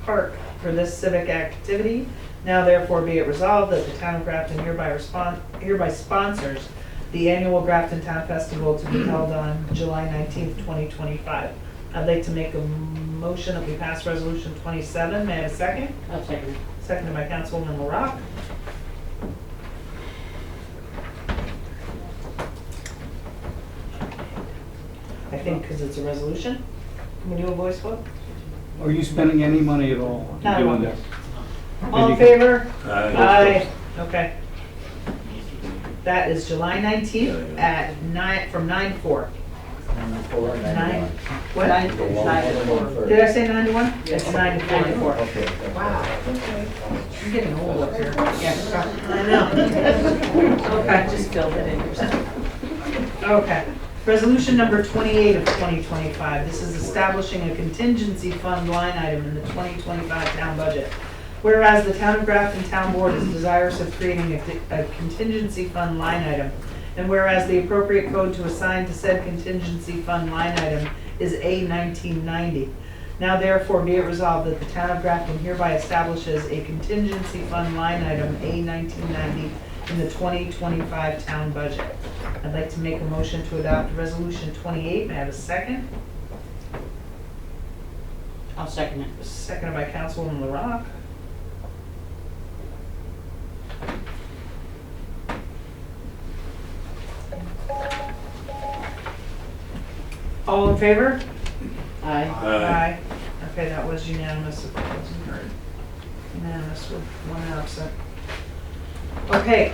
for this civic activity, now therefore be it resolved that the town of Grafton hereby sponsors the annual Grafton Town Festival to be held on July 19th, 2025. I'd like to make a motion that we pass resolution 27. May I have a second? I'll second it. Seconded by Councilwoman LaRock. I think because it's a resolution. Can we do a voice vote? Are you spending any money at all No, doing no. this? All in favor? Aye. Okay. That is July 19th at 9, from 9 to 4. 9, what? 9 to 4. Did I say 9 to 1? It's 9 to 4. 9 to 4. Wow. I'm getting old up here. Yeah, I know. Okay. Just filled it in yourself. Okay. Resolution number 28 of 2025. This is establishing a contingency fund line item in the 2025 town budget. Whereas the Town of Grafton Town Board is desirous of creating a contingency fund line item, and whereas the appropriate code to assign to said contingency fund line item is A1990. Now therefore be it resolved that the Town of Grafton hereby establishes a contingency fund line item A1990 in the 2025 town budget. I'd like to make a motion to adopt resolution 28. May I have a second? I'll second it. Seconded by Councilwoman LaRock. All in favor? Aye. Aye. Okay, that was unanimous if it wasn't heard. Unanimous with one absent. Okay.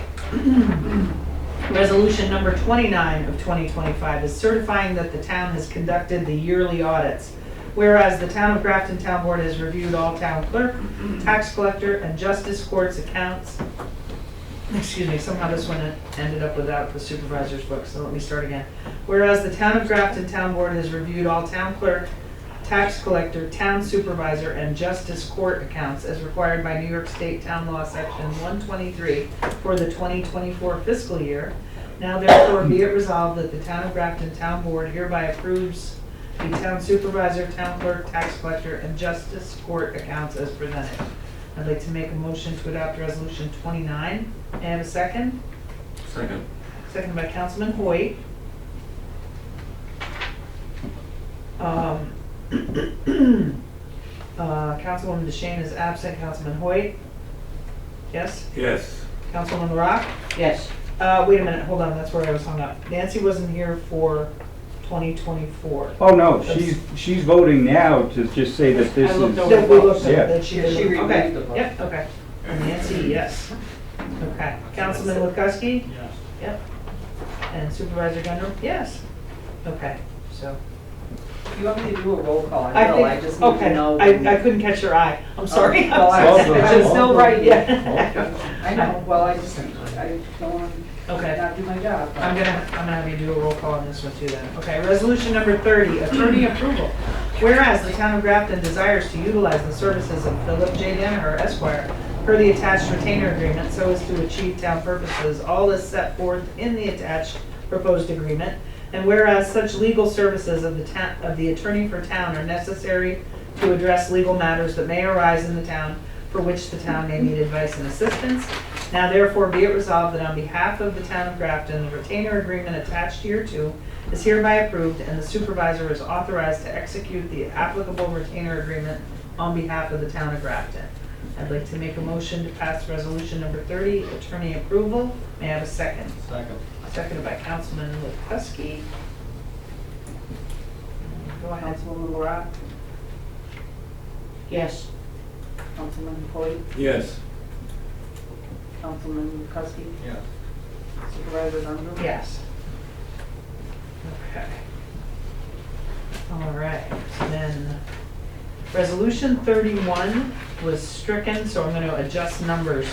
Resolution number 29 of 2025 is certifying that the town has conducted the yearly audits. Whereas the Town of Grafton Town Board has reviewed all town clerk, tax collector, and justice court's accounts. Excuse me, somehow this one ended up without the supervisor's book, so let me start again. Whereas the Town of Grafton Town Board has reviewed all town clerk, tax collector, town supervisor, and justice court accounts as required by New York State Town Law Section 123 for the 2024 fiscal year. Now therefore be it resolved that the Town of Grafton Town Board hereby approves the town supervisor, town clerk, tax collector, and justice court accounts as presented. I'd like to make a motion to adopt resolution 29. May I have a second? Second. Second by Councilman Hoyt. Councilwoman DeShane is absent. Councilman Hoyt? Yes? Yes. Councilwoman Rock? Yes. Wait a minute, hold on, that's where I was hung up. Nancy wasn't here for 2024. Oh, no, she's voting now to just say that this I looked is. over. No, we looked Yeah. at that she Yeah, didn't. she removed Okay, the vote. yep, okay. And Nancy, yes. Okay. Councilman Lukowski? Yes. Yep. And Supervisor Gunner? Yes. Okay, so. You want me to do a roll call? I I will, I think, just need to okay, know. I couldn't catch your eye. I'm sorry. Oh, well, I'm still right, Yeah. I know, well, I don't want to Okay. not do my job. I'm gonna have you do a roll call on this one too then. Okay, resolution number 30, attorney approval. Whereas the town of Grafton desires to utilize the services of Philip J. Danaher Esquire per the attached retainer agreement so as to achieve town purposes, all is set forth in the attached proposed agreement. And whereas such legal services of the attorney for town are necessary to address legal matters that may arise in the town for which the town may need advice and assistance. Now therefore be it resolved that on behalf of the town of Grafton, the retainer agreement attached hereto is hereby approved and the supervisor is authorized to execute the applicable retainer agreement on behalf of the town of Grafton. I'd like to make a motion to pass resolution number 30, attorney approval. May I have a second? Second. Seconded by Councilman Lukowski. Go ahead. Councilwoman Rock, Yes. Councilman Hoyt, Yes. Councilman Kuski, Yes. Supervisor Dunbar. Yes. Okay. All right, so then, resolution 31 was stricken, so I'm gonna adjust numbers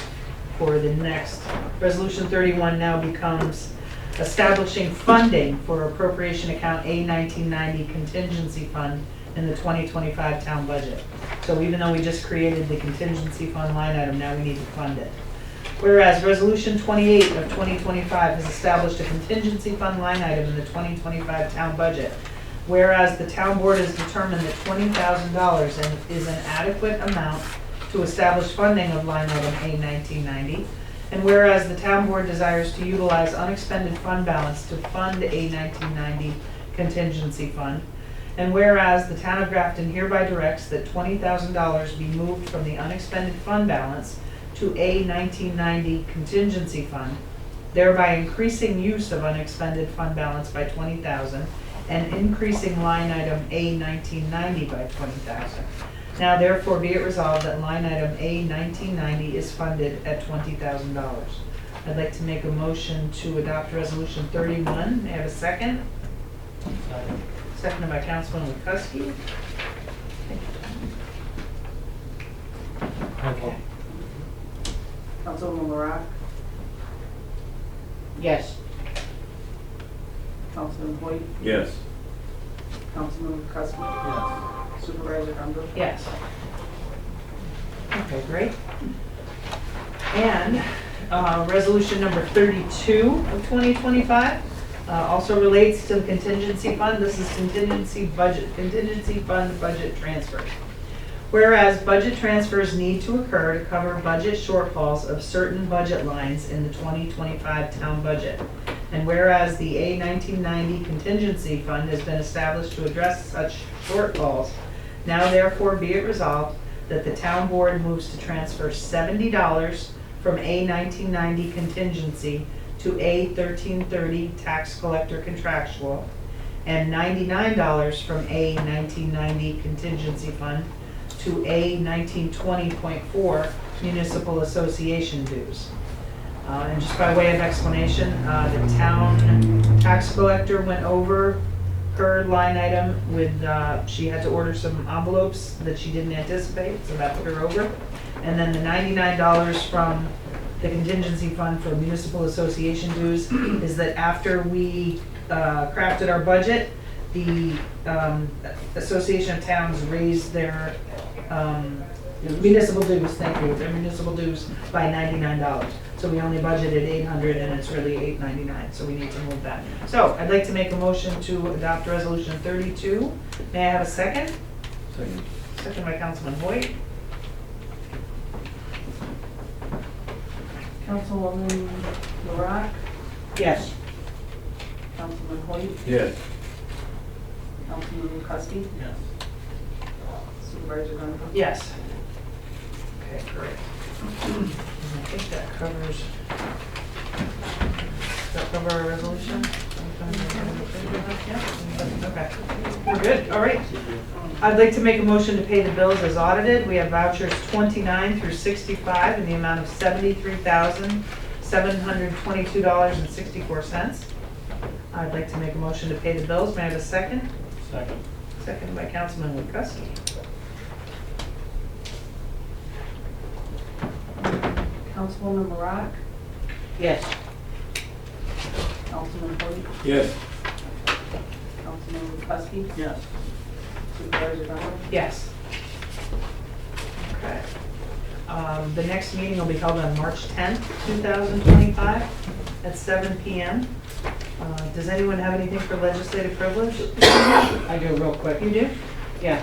for the next. Resolution 31 now becomes establishing funding for appropriation account A1990 contingency fund in the 2025 town budget. So even though we just created the contingency fund line item, now we need to fund it. Whereas Resolution 28 of 2025 has established a contingency fund line item in the 2025 town budget. Whereas the town board has determined that $20,000 is an adequate amount to establish funding of line item A1990. And whereas the town board desires to utilize unexpended fund balance to fund A1990 contingency fund. And whereas the town of Grafton hereby directs that $20,000 be moved from the unexpended fund balance to A1990 contingency fund, thereby increasing use of unexpended fund balance by $20,000 and increasing line item A1990 by $20,000. Now therefore be it resolved that line item A1990 is funded at $20,000. I'd like to make a motion to adopt resolution 31. May I have a second? Second. Seconded by Councilman Lukowski. Okay. Councilwoman Rock, Yes. Councilman Hoyt, Yes. Councilman Kuski, Yes. Supervisor Dunbar. Yes. Okay, great. And resolution number 32 of 2025 also relates to the contingency fund. This is contingency fund budget transfers. Whereas budget transfers need to occur to cover budget shortfalls of certain budget lines in the 2025 town budget. And whereas the A1990 contingency fund has been established to address such shortfalls, now therefore be it resolved that the town board moves to transfer $70 from A1990 contingency to A1330 tax collector contractual, and $99 from A1990 contingency fund to A1920.4 municipal association dues. And just by way of explanation, the town tax collector went over her line item with, she had to order some envelopes that she didn't anticipate, so that put her over. And then the $99 from the contingency fund for municipal association dues is that after we crafted our budget, the Association of Towns raised their municipal dues, thank you, their municipal dues by $99. So we only budgeted 800 and it's really 899, so we need to move that. So I'd like to make a motion to adopt resolution 32. May I have a second? Second. Second by Councilman Hoyt. Councilwoman LaRock, Yes. Councilman Hoyt, Yes. Councilman McCuskey, Yes. Supervisor Gunn. Yes. Okay, great. I think that covers, does that cover our resolution? Yeah? Okay, we're good, all right. I'd like to make a motion to pay the bills as audited. We have vouchers 29 through 65 in the amount of $73,722.64. I'd like to make a motion to pay the bills. May I have a second? Second. Second by Councilman Woodcuster. Councilwoman LaRock, Yes. Councilman Hoyt, Yes. Councilman McCuskey, Yes. Supervisor Gunn. Yes. Okay. The next meeting will be held on March 10th, 2025 at 7 PM. Does anyone have anything for legislative privilege? I do real quick. You do? Yeah,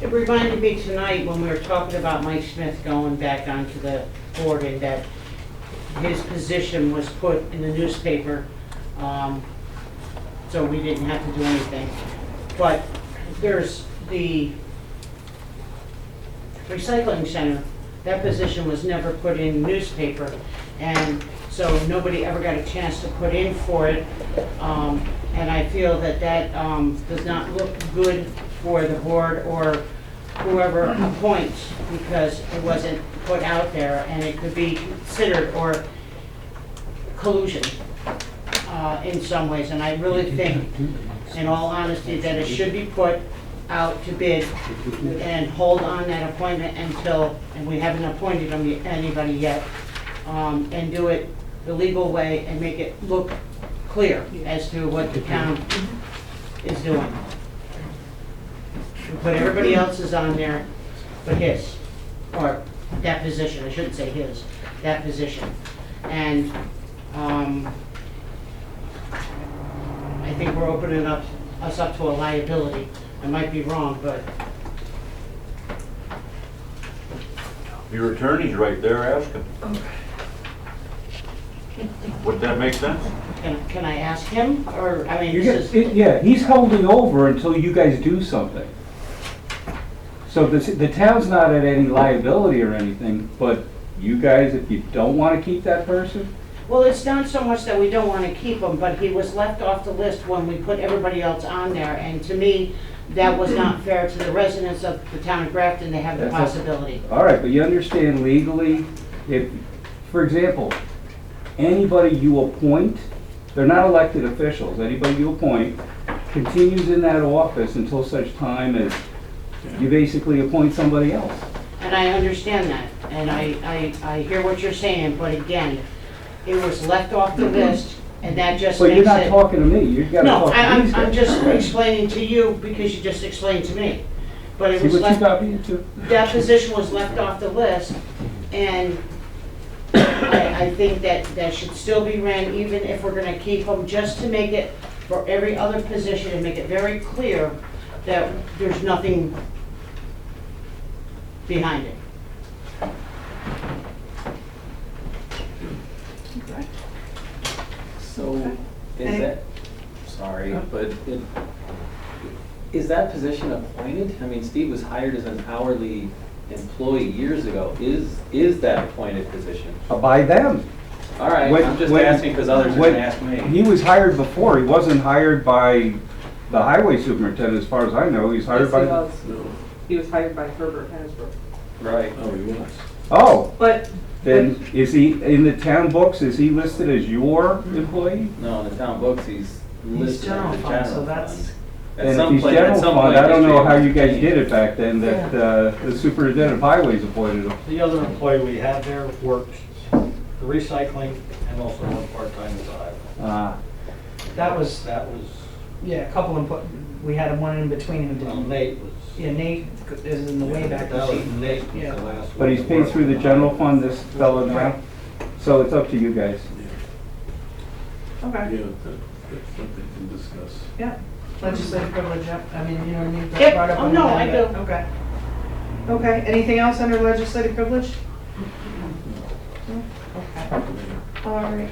it reminded me tonight when we were talking about Mike Smith going back onto the board and that his position was put in the newspaper, so we didn't have to do anything. But there's the recycling center, that position was never put in the newspaper, and so nobody ever got a chance to put in for it. And I feel that that does not look good for the board or whoever appoints, because it wasn't put out there, and it could be considered or collusion in some ways. And I really think, in all honesty, that it should be put out to bid and hold on that appointment until, and we haven't appointed anybody yet, and do it the legal way and make it look clear as to what the town is doing. But everybody else is on there but his, or that position, I shouldn't say his, that position. And I think we're opening us up to a liability. I might be wrong, but Your attorney's right there asking. Would that make sense? can I ask him, or, I mean, You this get, is, yeah, he's holding over until you guys do something. So the town's not at any liability or anything, but you guys, if you don't want to keep that person, well, it's not so much that we don't want to keep him, but he was left off the list when we put everybody else on there, and to me, that was not fair to the residents of the town of Grafton. They have the That's possibility. all right, but you understand legally, if, for example, anybody you appoint, they're not elected officials, anybody you appoint continues in that office until such time as you basically appoint somebody else. And I understand that, and I hear what you're saying, but again, it was left off the list, and that just But you're makes not it. talking to me, you've got to No, talk to these guys. I'm just explaining to you because you just explained to me. But it See was what you left, got me into? that position was left off the list, and I think that should still be ran, even if we're gonna keep them, just to make it for every other position and make it very clear that there's nothing behind it. So, is that, sorry, but is that position appointed? I mean, Steve was hired as an hourly employee years ago. Is that appointed position? By them. All right, When- I'm just when- asking because others are when- gonna ask me. He was hired before, he wasn't hired by the highway superintendent, as far as I know, he's hired Yes, by. he was. He was hired by Herbert Hasbrook. Right. Oh, he was. Oh, But then is he, in the town books, is he listed as your employee? No, in the town books, he's listed general as the fund, general so that's- fund. At And if some he's point- at general some fund, point I don't know how history- you guys did it back then, that the superintendent of highways appointed him. The other employee we had there worked the recycling and also worked part-time as a highway. Ah, That was, That was, yeah, a couple of, we had one in between who Well, didn't. Nate was. Yeah, Nate is in the way back That was machine. Nate, Yeah. the last one. But he's paid through the general fund, this fellow now, Right. so it's up to you guys. Okay, that's something to discuss. yeah. Legislative privilege, yeah. I mean, you know what I mean? Yep. Brought up Oh, on no, the I agenda. do. Okay. Okay, anything else under legislative privilege? No? Okay. All right.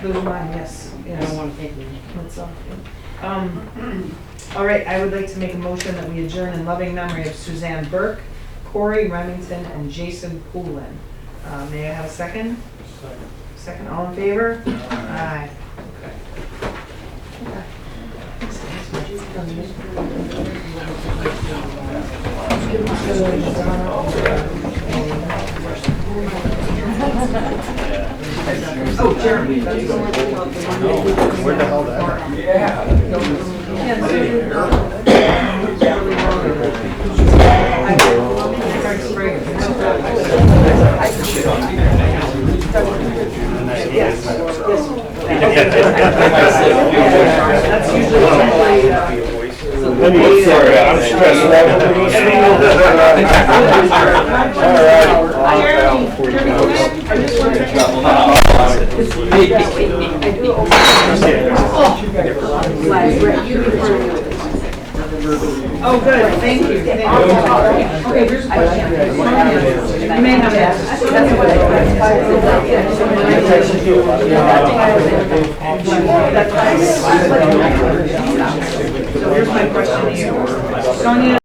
Those are mine, yes. I Yes. don't want to take them. That's all. All right, I would like to make a motion that we adjourn in loving memory of Suzanne Burke, Corey Remington, and Jason Poulin. May I have a second? Second, all in favor? Aye. Oh, Jeremy. Where the hell that? That's usually Sorry, I'm stressed Oh, good, thank you. Thank you. Okay, here's a question. You may not have. So here's my question to you. Sonia